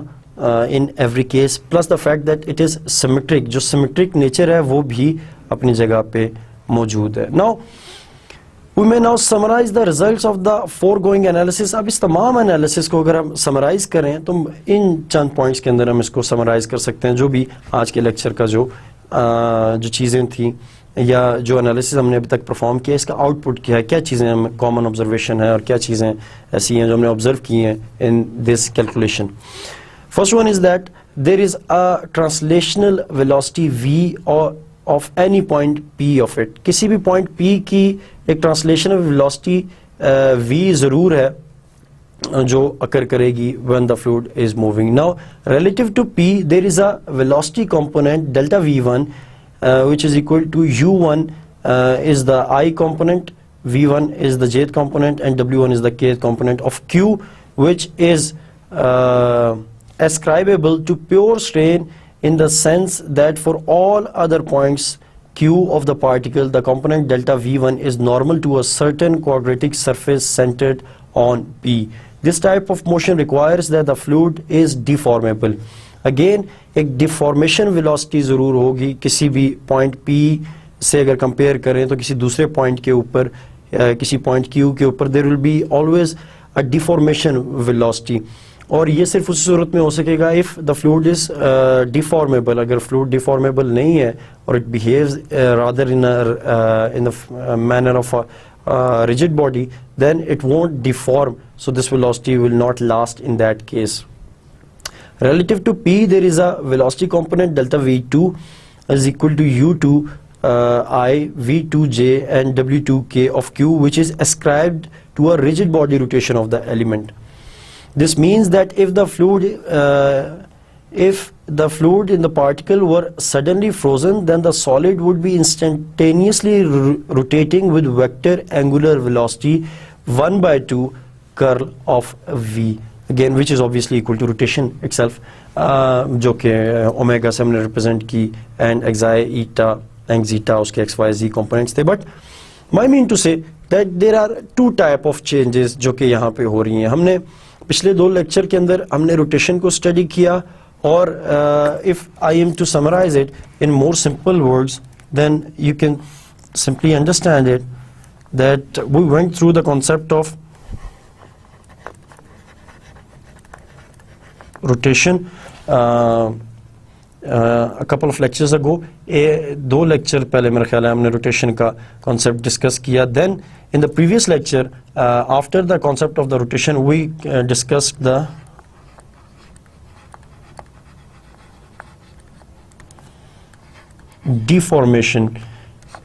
in every case, plus the fact that it is symmetric. जो symmetric nature है वो भी अपनी जगह पे मौजूद है. Now we may now summarize the results of the foregoing analysis. अब इस तमाम analysis को अगर हम summarize करें तो इन चंद points के अंदर हम इसको summarize कर सकते हैं, जो भी आज के lecture का जो चीज़ें थी या जो एनालिसिस हमने अभी तक परफॉर्म किया, इसका आउटपुट क्या है, क्या चीज़ें हम कॉमन ऑब्जर्वेशन है और क्या चीज़ें ऐसी हैं जो हमने ऑब्जर्व की हैं in this calculation. First one is that there is a translational velocity v of any point p of it. किसी भी पॉइंट p की एक ट्रांसलेशनल वेलोसिटी v ज़रूर है जो अकर करेगी when the fluid is moving. Now relative to p there is a velocity component delta v1 which is equal to u1 is the I component, v1 is the jth component and w1 is the kth component of q, which is ascribable to pure strain in the sense that for all other points q of the particle the component delta v1 is normal to a certain quadratic surface centered on p. This type of motion requires that the fluid is deformable. Again एक deformation velocity ज़रूर होगी किसी भी point P से अगर compare करें तो किसी दूसरे point के ऊपर किसी point Q के ऊपर there will be always a deformation velocity, और ये सिर्फ उस सूरत में हो सकेगा if the fluid is deformable. अगर fluid deformable नहीं है और it behaves rather in the manner of a rigid body, then it won't deform, so this velocity will not last in that case. Relative to p there is a velocity component delta v2 is equal to u2 I v2j and w2k of q, which is ascribed to a rigid body rotation of the element. This means that if the fluid in the particle were suddenly frozen, then the solid would be instantaneously rotating with vector angular velocity 1/2 curl of v, again which is obviously equal to rotation itself, जो कि omega से हमने represent की and xi eta and zeta उसके xyz components थे. But I mean to say that there are two type of changes जो कि यहाँ पे हो रही हैं. हमने पिछले दो लेक्चर के अंदर हमने रोटेशन को स्टडी किया, और if I am to summarize it in more simple words, then you can simply understand it that we went through the concept of rotation a couple of lectures ago. दो lecture पहले मेरे ख्याल है हमने rotation का concept discuss किया. Then in the previous lecture after the concept of the rotation we discussed the deformation,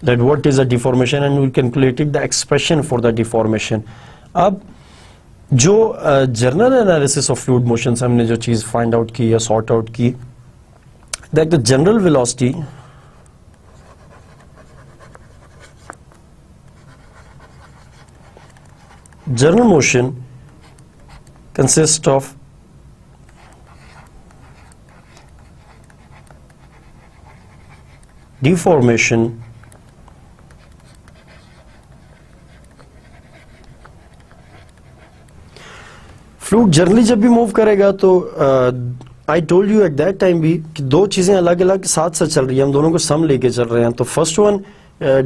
that what is a deformation, and we calculated the expression for the deformation. अब जो general analysis of fluid motions हमने जो चीज़ find out की या sort out की, that the general velocity general motion consists of deformation fluid generally जब भी move करेगा तो आई told you eight that time भी कि दो चीज़ें अलग अलग साथ साथ चल रही हैं, हम दोनों को सम लेके चल रहे हैं. तो first one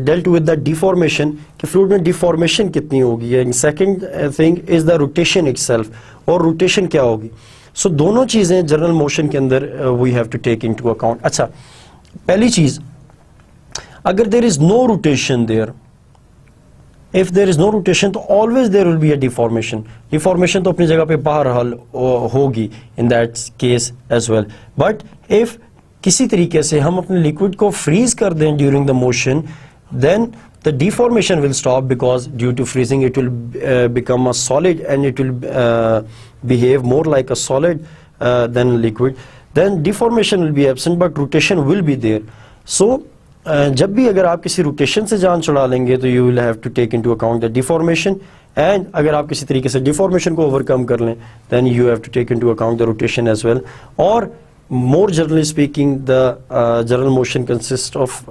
dealt with the deformation कि फ्लूइड में डिफॉर्मेशन कितनी होगी, and second thing is the rotation itself, और रोटेशन क्या होगी. सो दोनों चीज़ें जनरल मोशन के अंदर we have to take into account. अच्छा, पहली चीज़ अगर there is no rotation there, if there is no rotation तो always there will be a deformation. Deformation तो अपनी जगह पे बहरहाल होगी in that case as well. But if किसी तरीके से हम अपने liquid को freeze कर दें during the motion, then the deformation will stop, because due to freezing it will become a solid and it will behave more like a solid than liquid. Then deformation will be absent but rotation will be there. So जब भी अगर आप किसी rotation से जान छुड़ा लेंगे तो you will have to take into account the deformation, and अगर आप किसी तरीके से डिफॉर्मेशन को ओवरकम कर लें then you have to take into account the rotation as well. और more generally speaking the general motion consist of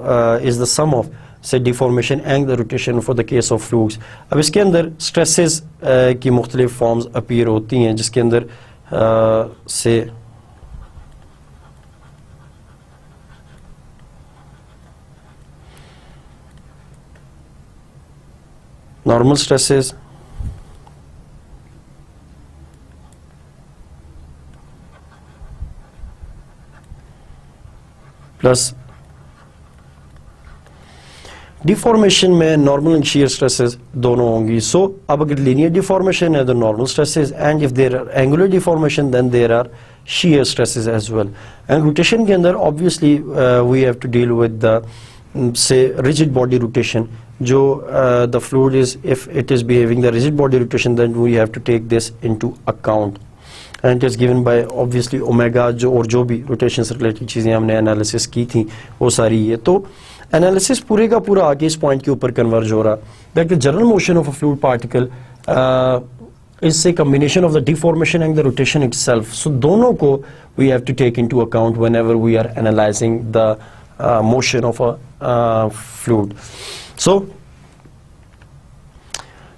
is the sum of say deformation and the rotation for the case of fluids. अब इसके अंदर stresses की मुख्तलिफ forms appear होती हैं, जिसके अंदर से normal stresses, plus deformation में normal and shear stresses दोनों होंगी. So अब अगर linear deformation है तो normal stresses, and if there are angular deformation then there are shear stresses as well. And rotation के अंदर obviously we have to deal with the say rigid body rotation. जो the fluid is, if it is behaving the rigid body rotation, then we have to take this into account, and it is given by obviously omega. जो और जो भी rotation से related चीज़ें हमने analysis की थी वो सारी ये तो analysis पूरे का पूरा आगे इस point के ऊपर converge हो रहा that the general motion of a fluid particle is a combination of the deformation and the rotation itself. So दोनों को we have to take into account whenever we are analyzing the motion of a fluid. So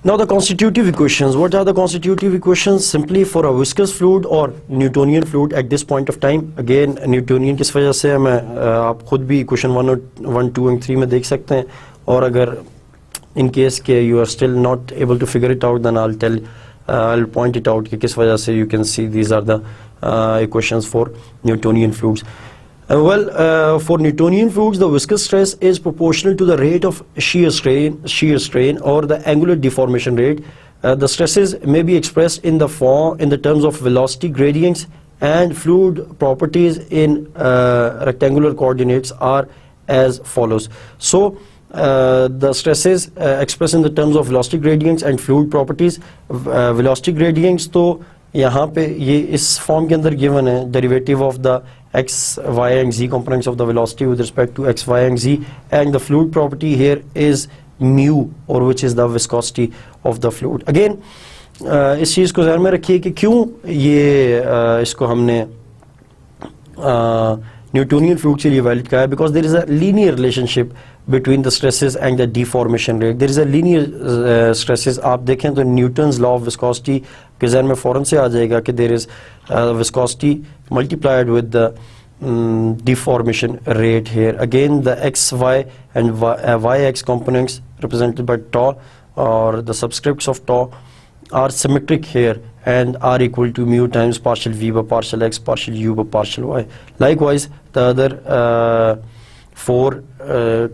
now the constitutive equations. What are the constitutive equations? Simply for a viscous fluid or Newtonian fluid at this point of time. Again Newtonian किस वजह से मैं आप खुद भी equation 1, 2 and 3 में देख सकते हैं, और अगर in case के you are still not able to figure it out, then I'll point it out कि किस वजह से you can see these are the equations for Newtonian fluids. For Newtonian fluids, the viscous stress is proportional to the rate of shear strain or the angular deformation rate. The stresses may be expressed in the terms of velocity gradients, and fluid properties in rectangular coordinates are as follows. So the stresses expressed in the terms of velocity gradients and fluid properties. Velocity gradients तो यहाँ पे ये इस form के अंदर given है, derivative of the x, y and z components of the velocity with respect to x, y and z, and the fluid property here is mu, or which is the viscosity of the fluid. Again इस चीज़ को ध्यान में रखिए कि क्यों ये इसको हमने Newtonian fluid के लिए वैलिड कहा है, because there is a linear relationship between the stresses and the deformation rate. There is a linear stresses. आप देखें तो Newton's law of viscosity के ज़हन में फ़ौरन से आ जाएगा कि there is viscosity multiplied with the deformation rate here. Again the x, y and yx components represented by tau, or the subscripts of tau, are symmetric here and are equal to mu times partial v by partial x partial u by partial y. Likewise the other four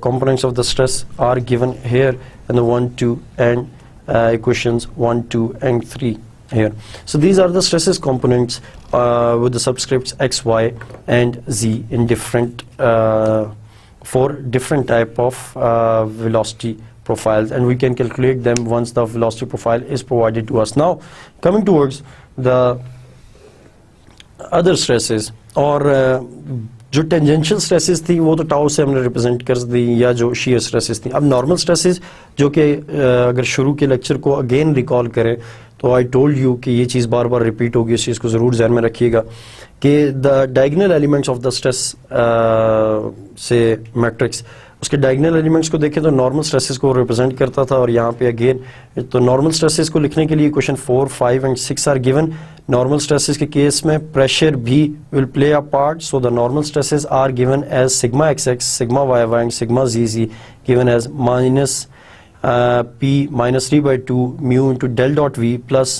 components of the stress are given here in the 1, 2 and equations 1, 2 and 3 here. So these are the stresses components with the subscripts x, y and z in different for different type of velocity profiles, and we can calculate them once the velocity profile is provided to us. Now coming towards the other stresses, और जो tangential stresses थी वो तो tau से हमने represent कर दी, या जो शेयर स्ट्रेसेस थी. अब नॉर्मल स्ट्रेसेस जो कि अगर शुरू के लेक्चर को अगेन रिकॉल करें तो आई टोल्ड यू कि ये चीज़ बार बार रिपीट होगी, इस चीज़ को ज़रूर ध्यान में रखिएगा कि the diagonal elements of the stress से मैट्रिक्स, उसके डायगोनल एलिमेंट्स को देखें तो नॉर्मल स्ट्रेसेस को रिप्रेजेंट करता था, और यहाँ पे अगेन तो नॉर्मल स्ट्रेसेस को लिखने के लिए question 4, 5 and 6 are given. Normal stresses के केस में प्रेशर भी will play a part, so the normal stresses are given as sigma xx, sigma yy and sigma zz, given as minus p minus 3/2 mu into del dot v plus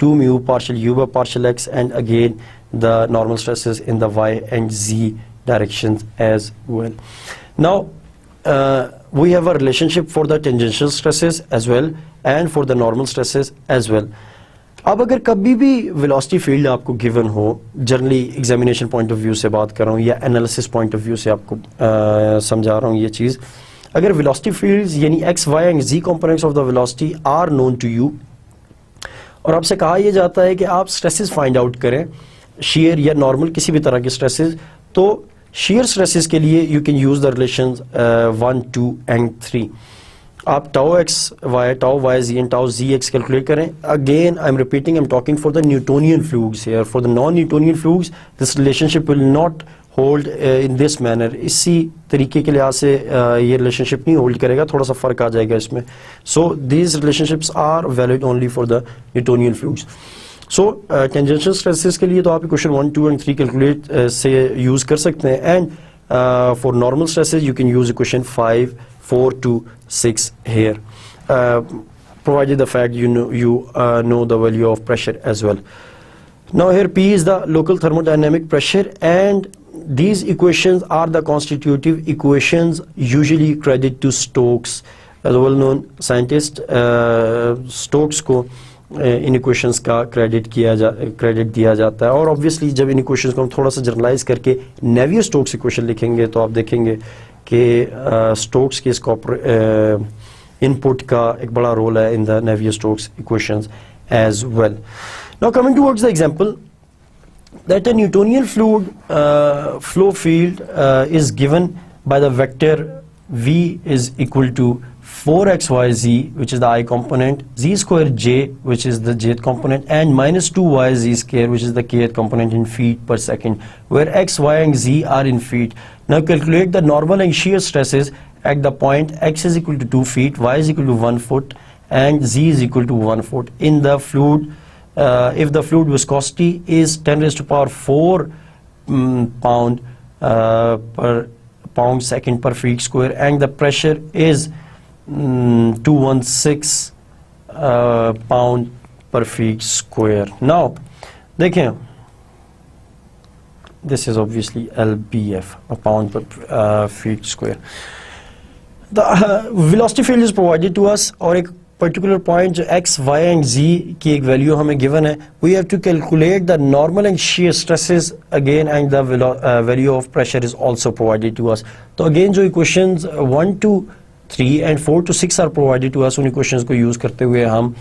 2 mu partial u by partial x, and again the normal stresses in the y and z directions as well. Now we have a relationship for the tangential stresses as well and for the normal stresses as well. अब अगर कभी भी velocity field आपको given हो, generally examination point of view से बात कर रहा हूँ या एनालिसिस पॉइंट ऑफ व्यू से आपको समझा रहा हूँ ये चीज़, अगर वेलोसिटी फील्ड्स यानी x y and z components of the velocity are known to you और आपसे कहा यह जाता है कि आप स्ट्रेसेस फाइंड आउट करें, शेयर या नॉर्मल किसी भी तरह के स्ट्रेसेस, तो शेयर स्ट्रेसेस के लिए you can use the relations 1, 2 and 3. आप tau x y, tau y z and tau z x calculate करें. Again I am repeating, I am talking for the Newtonian fluids here. For the non Newtonian fluids this relationship will not hold in this manner. इसी तरीके के लिहाज से ये relationship नहीं hold करेगा, थोड़ा सा फर्क आ जाएगा इसमें. So these relationships are valid only for the Newtonian fluids. So tangential stresses के लिए तो आप क्वेश्चन 1, 2 एंड 3 कैलकुलेट से यूज कर सकते हैं. And for normal stresses you can use equation 5, 4 to 6 here, provided the fact you know the value of pressure as well. Now here P is the local thermodynamic pressure, and these equations are the constitutive equations usually credited to Stokes, the well-known scientist. Stokes को इन equations का credit दिया जाता है. और obviously जब इन equations को हम थोड़ा सा जनरलाइज करके नेवियर स्टोक्स इक्वेशन लिखेंगे तो आप देखेंगे कि स्टोक्स के इसका इनपुट का एक बड़ा रोल है in the Navier Stokes equations as well. Now coming towards the example that a Newtonian fluid flow field is given by the vector V is equal to 4xyz, which is the I component, z square j, which is the jth component, and minus 2yz square, which is the kth component in feet per second, where x, y and z are in feet. Now calculate the normal and shear stresses at the point x is equal to 2 feet, y is equal to 1 foot, and z is equal to 1 foot in the fluid. If the fluid viscosity is 10 raised to power 4 pound per pound second per feet square, and the pressure is 216 pound per feet square. Now देखें, this is obviously LBF, a pound per feet square. The velocity field is provided to us, और एक particular point जो x, y and z की एक value हमें given है. We have to calculate the normal and shear stresses again, and the value of pressure is also provided to us. तो again जो equations 1 to 3 and 4 to 6 are provided to us, उन equations को use करते हुए हम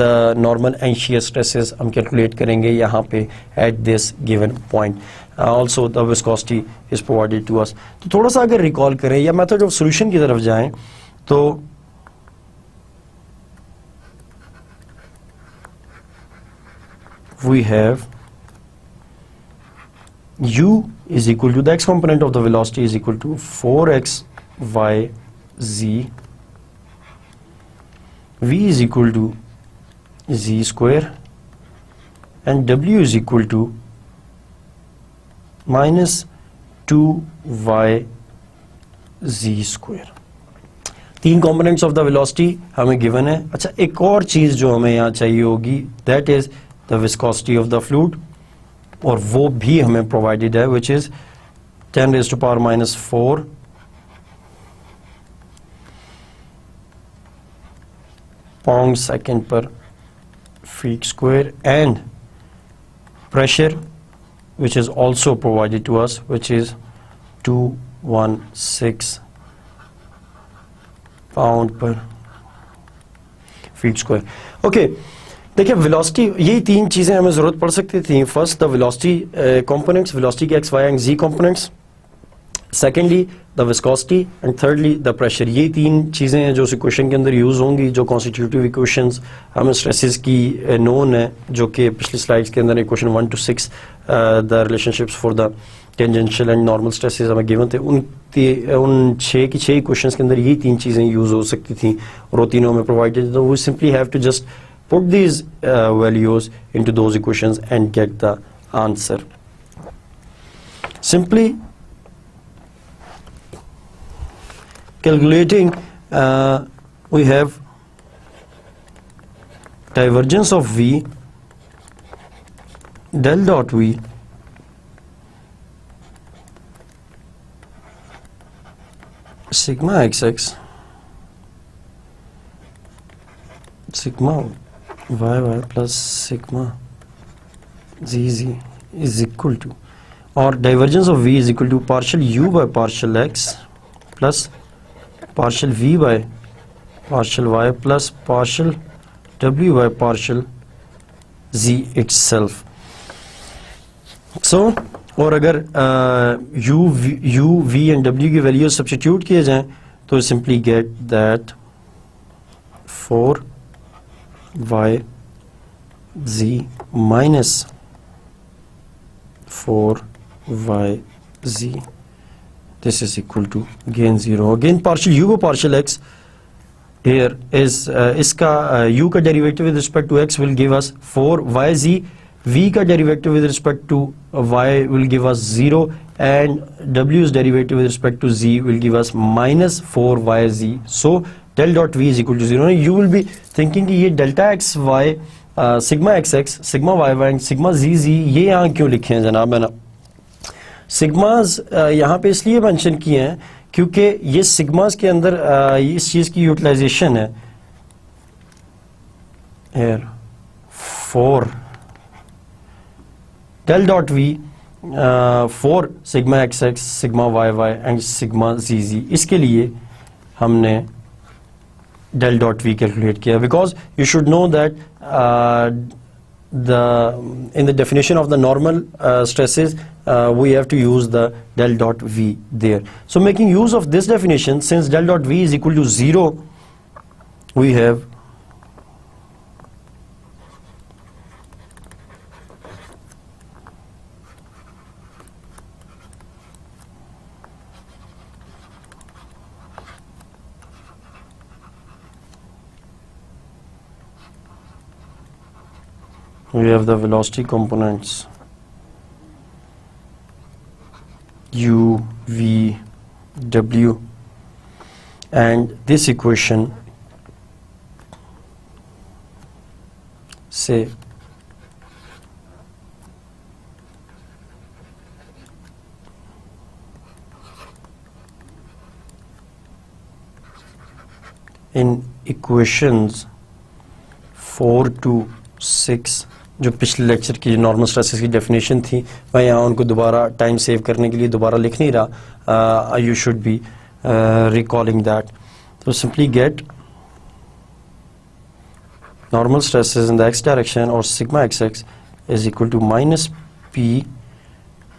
the normal and shear stresses हम calculate करेंगे यहाँ पे at this given point. Also the viscosity is provided to us. तो थोड़ा सा अगर recall करें या method of solution की तरफ जाएं तो we have u is equal to the x component of the velocity is equal to 4x y z, v is equal to z square, and w is equal to minus 2y z square. तीन components of the velocity हमें given है. अच्छा, एक और चीज़ जो हमें यहाँ चाहिए होगी, that is the viscosity of the fluid, और वो भी हमें provided है, which is 10 raised to power minus 4 pound second per feet square, and pressure which is also provided to us, which is 216 pound per feet square. Okay, देखिए velocity, यही तीन चीज़ें हमें ज़रूरत पड़ सकती थी. First the velocity components, velocity के x y and z components. Secondly the viscosity, and thirdly the pressure. ये तीन चीज़ें हैं जो उस इक्वेशन के अंदर यूज़ होंगी. जो कॉन्स्टिट्यूटिव इक्वेशंस हमें स्ट्रेसेस की नोन है, जो कि पिछली स्लाइड्स के अंदर equation 1 to 6 the relationships for the tangential and normal stresses हमें गिवन थे. उन छः की छः इक्वेशंस के अंदर ये तीन चीज़ें यूज़ हो सकती थी और वो तीनों में प्रोवाइडेड. तो we simply have to just put these values into those equations and get the answer. Simply calculating, we have divergence of V, del dot V sigma xx sigma yy plus sigma zz is equal to, or divergence of v is equal to partial u by partial x plus partial v by partial y plus partial w by partial z itself. So, और अगर u v and w की value substitute किए जाएं तो simply get that 4y z minus 4yz, this is equal to again 0. Again partial u by partial x here is इसका u का derivative with respect to x will give us 4yz, v का derivative with respect to y will give us 0 and w's derivative with respect to z will give us minus 4yz. So del dot v is equal to 0. You will be thinking कि ये delta x y sigma xx sigma yy and sigma zz ये यहाँ क्यों लिखे हैं जनाब? है ना, सिग्मास यहाँ पे इसलिए मेंशन किए हैं क्योंकि ये सिग्मास के अंदर इस चीज़ की यूटिलाइजेशन है here 4 del dot v for sigma xx sigma yy and sigma zz. इसके लिए हमने del dot v कैलकुलेट किया because you should know that in the definition of the normal stresses we have to use the del dot v there. So making use of this definition, since del dot v is equal to 0, we have the velocity components u, v, w, and this equation say in equations 4 to 6 जो पिछले lecture की normal stresses की definition थी, मैं यहाँ उनको दोबारा time save करने के लिए दोबारा लिख नहीं रहा. You should be recalling that. तो simply get normal stresses in the x direction और sigma x x is equal to minus p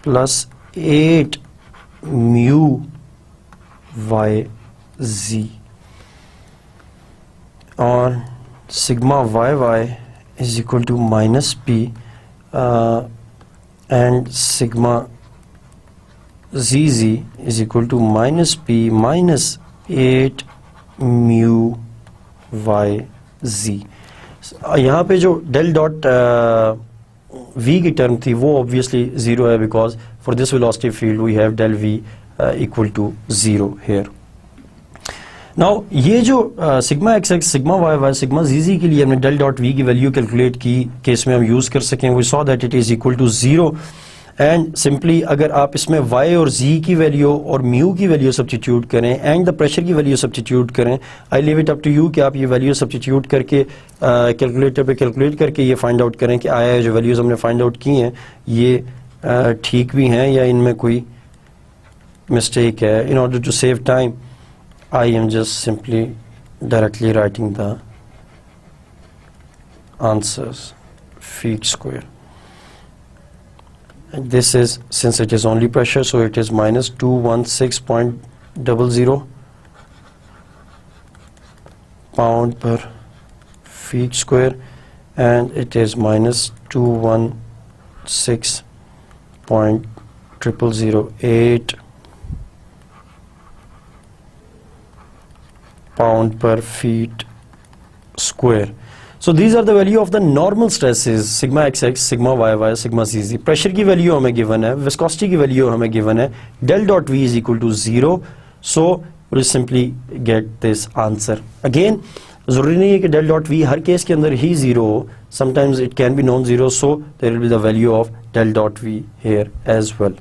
plus 8 mu y z और sigma y y is equal to minus p and sigma zz is equal to minus p minus 8 mu y z. यहाँ पे जो del dot v की term थी वो obviously 0 है because for this velocity field we have del v equal to 0 here. Now ये जो sigma x x sigma y y sigma z z के लिए हमने डेल डॉट वी की वैल्यू कैलकुलेट की केस में हम यूज़ कर सकें, we saw that it is equal to 0 and simply अगर आप इसमें वाई और जी की वैल्यू और म्यू की वैल्यू सब्स्टिट्यूट करें एंड द प्रेशर की वैल्यू सब्स्टिट्यूट करें, I leave it up to you कि आप ये वैल्यू सब्स्टिट्यूट करके कैलकुलेटर पे कैलकुलेट करके ये फाइंड आउट करें कि आया जो वैल्यूज़ हमने फाइंड आउट की हैं ये ठीक भी हैं या इनमें कोई मिस्टेक है. In order to save time I am just simply directly writing the answers. Feet square. And this is, since it is only pressure, so it is minus 216.00 pound per feet square, and it is minus 216.0008 pound per feet square. So these are the value of the normal stresses sigma xx, sigma yy, sigma zz. Pressure की value हमें given है, viscosity की value हमें given है, del dot v is equal to 0. So we'll simply get this answer. Again, ज़रूरी नहीं है कि del dot v हर केस के अंदर ही 0 हो. Sometimes it can be non-zero, so there will be the value of del dot v here as well.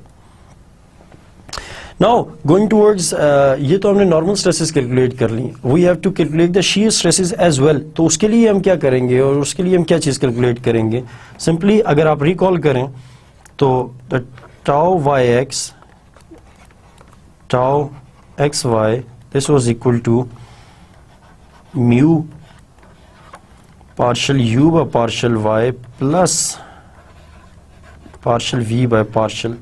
Now going towards ये तो हमने नॉर्मल स्ट्रेसेस कैलकुलेट कर ली, we have to calculate the shear stresses as well. तो उसके लिए हम क्या करेंगे और उसके लिए हम क्या चीज़ कैलकुलेट करेंगे? सिंपली अगर आप रिकॉल करें तो the tau y x tau x y this was equal to mu partial u by partial y plus partial v by partial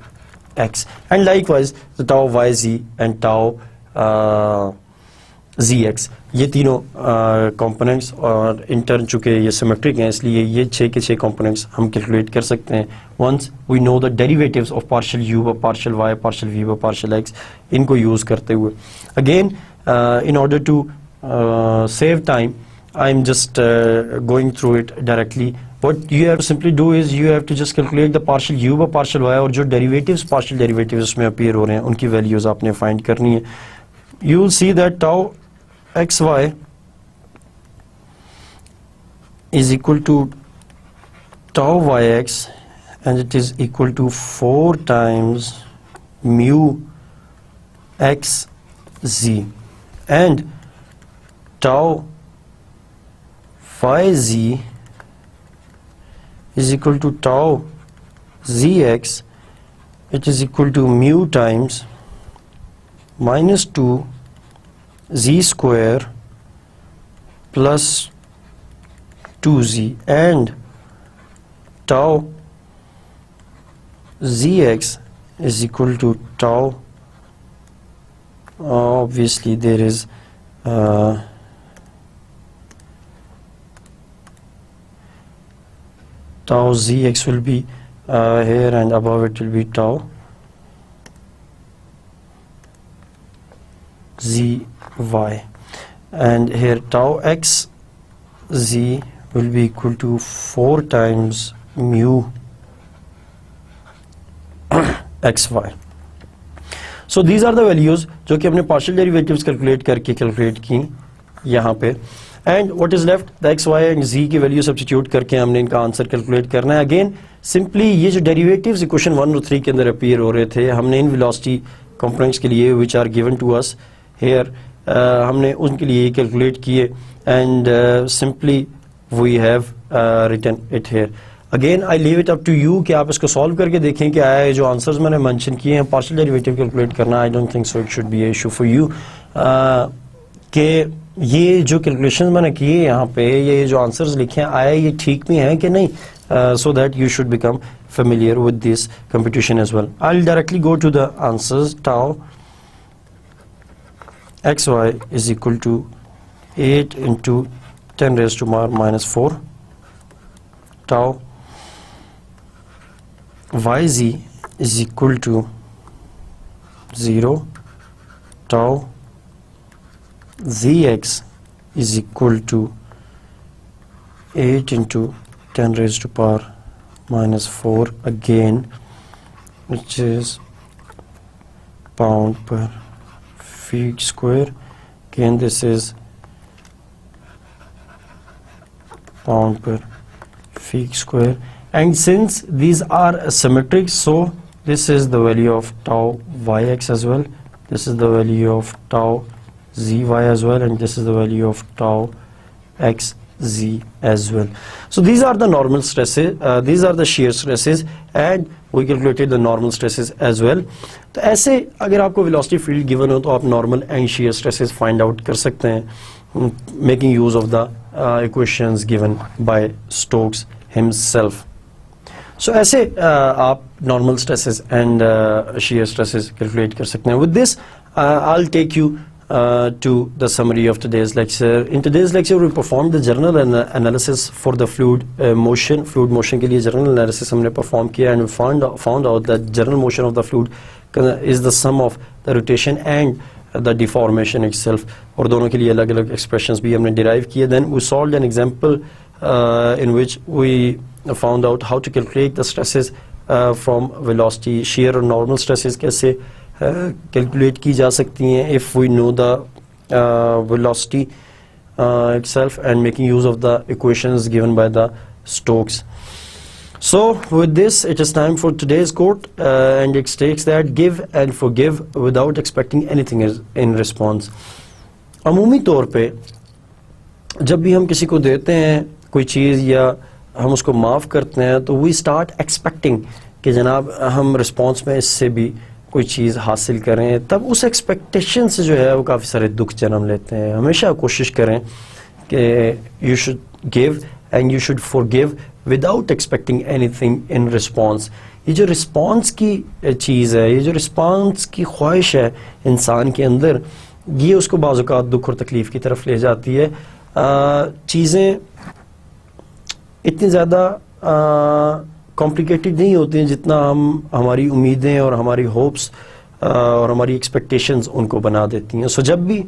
x, and likewise the tau yz and tau zx, ये तीनों components और in turn चुके ये symmetric हैं, इसलिए ये 6 के 6 components हम कैलकुलेट कर सकते हैं once we know the derivatives of partial u by partial y partial v by partial x, इनको यूज़ करते हुए। Again in order to save time, I'm just going through it directly. What you have to simply do is you have to just calculate the partial u by partial y, और जो derivatives partial derivatives उसमें appear हो रहे हैं उनकी values आपने find करनी है। You will see that tau xy is equal to tau yx and it is equal to 4 times mu xz, and tau yz is equal to tau zx, it is equal to mu times minus 2 z square plus 2z, and tau zx is equal to tau, obviously there is tau zx will be here, and above it will be tau zy, and here tau x z will be equal to 4 times mu xy. So these are the values जो कि हमने partial derivatives calculate करके calculate की यहाँ पे, and what is left the x y and z की value substitute करके हमने इनका आंसर कैलकुलेट करना है। अगेन सिंपली ये जो डेरिवेटिव्स इक्वेशन 1 और 3 के अंदर अपीयर हो रहे थे, हमने इन वेलोसिटी कंपोनेंट्स के लिए which are given to us here हमने उनके लिए कैलकुलेट किए, and simply we have written it here. Again I leave it up to you कि आप इसको सॉल्व करके देखें कि आया जो आंसर्स मैंने मेंशन किए हैं पार्शियल डेरिवेटिव कैलकुलेट करना, I don't think so it should be A issue for you कि ये जो कैलकुलेशन मैंने किए यहाँ पे, ये जो आंसर्स लिखे हैं आया ये ठीक भी हैं कि नहीं, so that you should become familiar with this computation as well. I'll directly go to the answers. Tau xy is equal to 8 into 10 raised to power minus 4. Tau yz is equal to 0. Tau zx is equal to 8 into 10 raised to power minus 4 again, which is pound per feet square. Again this is pound per feet square, and since these are symmetric, so this is the value of tau yx as well, this is the value of tau zy as well, and this is the value of tau xz as well. So these are the normal stresses, these are the shear stresses, and we calculated the normal stresses as well. तो ऐसे अगर आपको velocity field given हो तो आप normal and shear stresses find out कर सकते हैं making use of the equations given by Stokes himself. So ऐसे आप normal stresses and shear stresses calculate कर सकते हैं. With this I'll take you to the summary of today's lecture. In today's lecture we performed the general analysis for the fluid motion. Fluid motion के लिए general analysis हमने perform किया, and we found out that general motion of the fluid is the sum of the rotation and the deformation itself, और दोनों के लिए अलग अलग expressions भी हमने derive किए. Then we solved an example in which we found out how to calculate the stresses from velocity. Shear और normal stresses कैसे calculate की जा सकती हैं if we know the velocity itself, and making use of the equations given by the Stokes. So with this, it is time for today's quote, and it states that give and forgive without expecting anything in response. अमूमी तौर पे जब भी हम किसी को देते हैं कोई चीज़ या हम उसको माफ़ करते हैं तो वी स्टार्ट एक्सपेक्टिंग कि जनाब हम रिस्पॉन्स में इससे भी कोई चीज़ हासिल करें, तब उस एक्सपेक्टेशन से जो है वो काफ़ी सारे दुख जन्म लेते हैं. हमेशा कोशिश करें कि you should give and you should forgive without expecting anything in response. ये जो रिस्पॉन्स की चीज़ है, ये जो रिस्पॉन्स की ख्वाहिश है इंसान के अंदर, ये उसको बाज़ औक़ात दुख और तकलीफ़ की तरफ ले जाती है. चीज़ें इतनी ज़्यादा कॉम्प्लिकेटेड नहीं होती हैं जितना हमारी उम्मीदें और हमारी होप्स और हमारी एक्सपेक्टेशंस उनको बना देती हैं. सो जब भी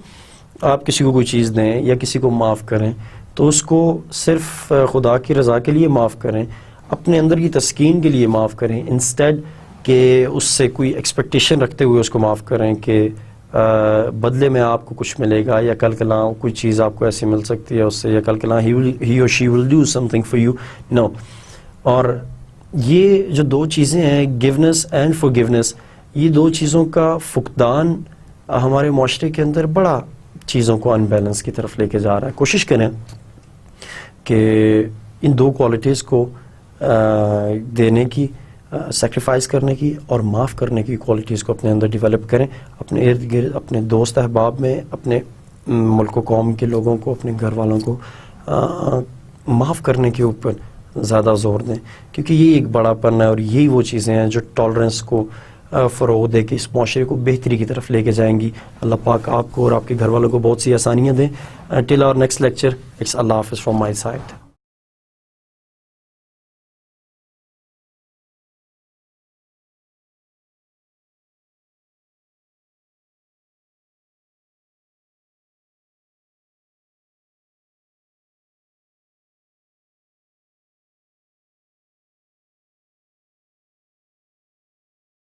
आप किसी को कोई चीज़ दें या किसी को माफ़ करें तो उसको सिर्फ खुदा की रज़ा के लिए माफ़ करें, अपने अंदर की तस्कीन के लिए माफ़ करें, इंस्टेड कि उससे कोई एक्सपेक्टेशन रखते हुए उसको माफ़ करें कि बदले में आपको कुछ मिलेगा या कल कला कोई चीज़ आपको ऐसी मिल सकती है उससे, या कल कला ही और she will do something for you. No. और ये जो दो चीज़ें हैं, गिवनेस एंड फॉरगिवनेस, ये दो चीज़ों का फुकदान हमारे माशरे के अंदर बड़ा चीज़ों को अनबैलेंस की तरफ लेके जा रहा है. कोशिश करें कि इन दो क्वालिटीज़ को देने की, सेक्रीफाइस करने की और माफ़ करने की क्वालिटीज़ को अपने अंदर डेवलप करें. अपने इर्द गिर्द, अपने दोस्त अहबाब में, अपने मुल्क व कौम के लोगों को, अपने घर वालों को माफ़ करने के ऊपर ज़्यादा ज़ोर दें, क्योंकि ये एक बड़ापन है और यही वो चीज़ें हैं जो टॉलरेंस को फ़रोग़ दे के इस माशरे को बेहतरी की तरफ लेके जाएंगी. अल्लाह पाक आपको और आपके घर वालों को बहुत सी आसानियाँ दें. Till our next lecture, it's अल्लाह हाफ़िज़ फ्रॉम माई साइड.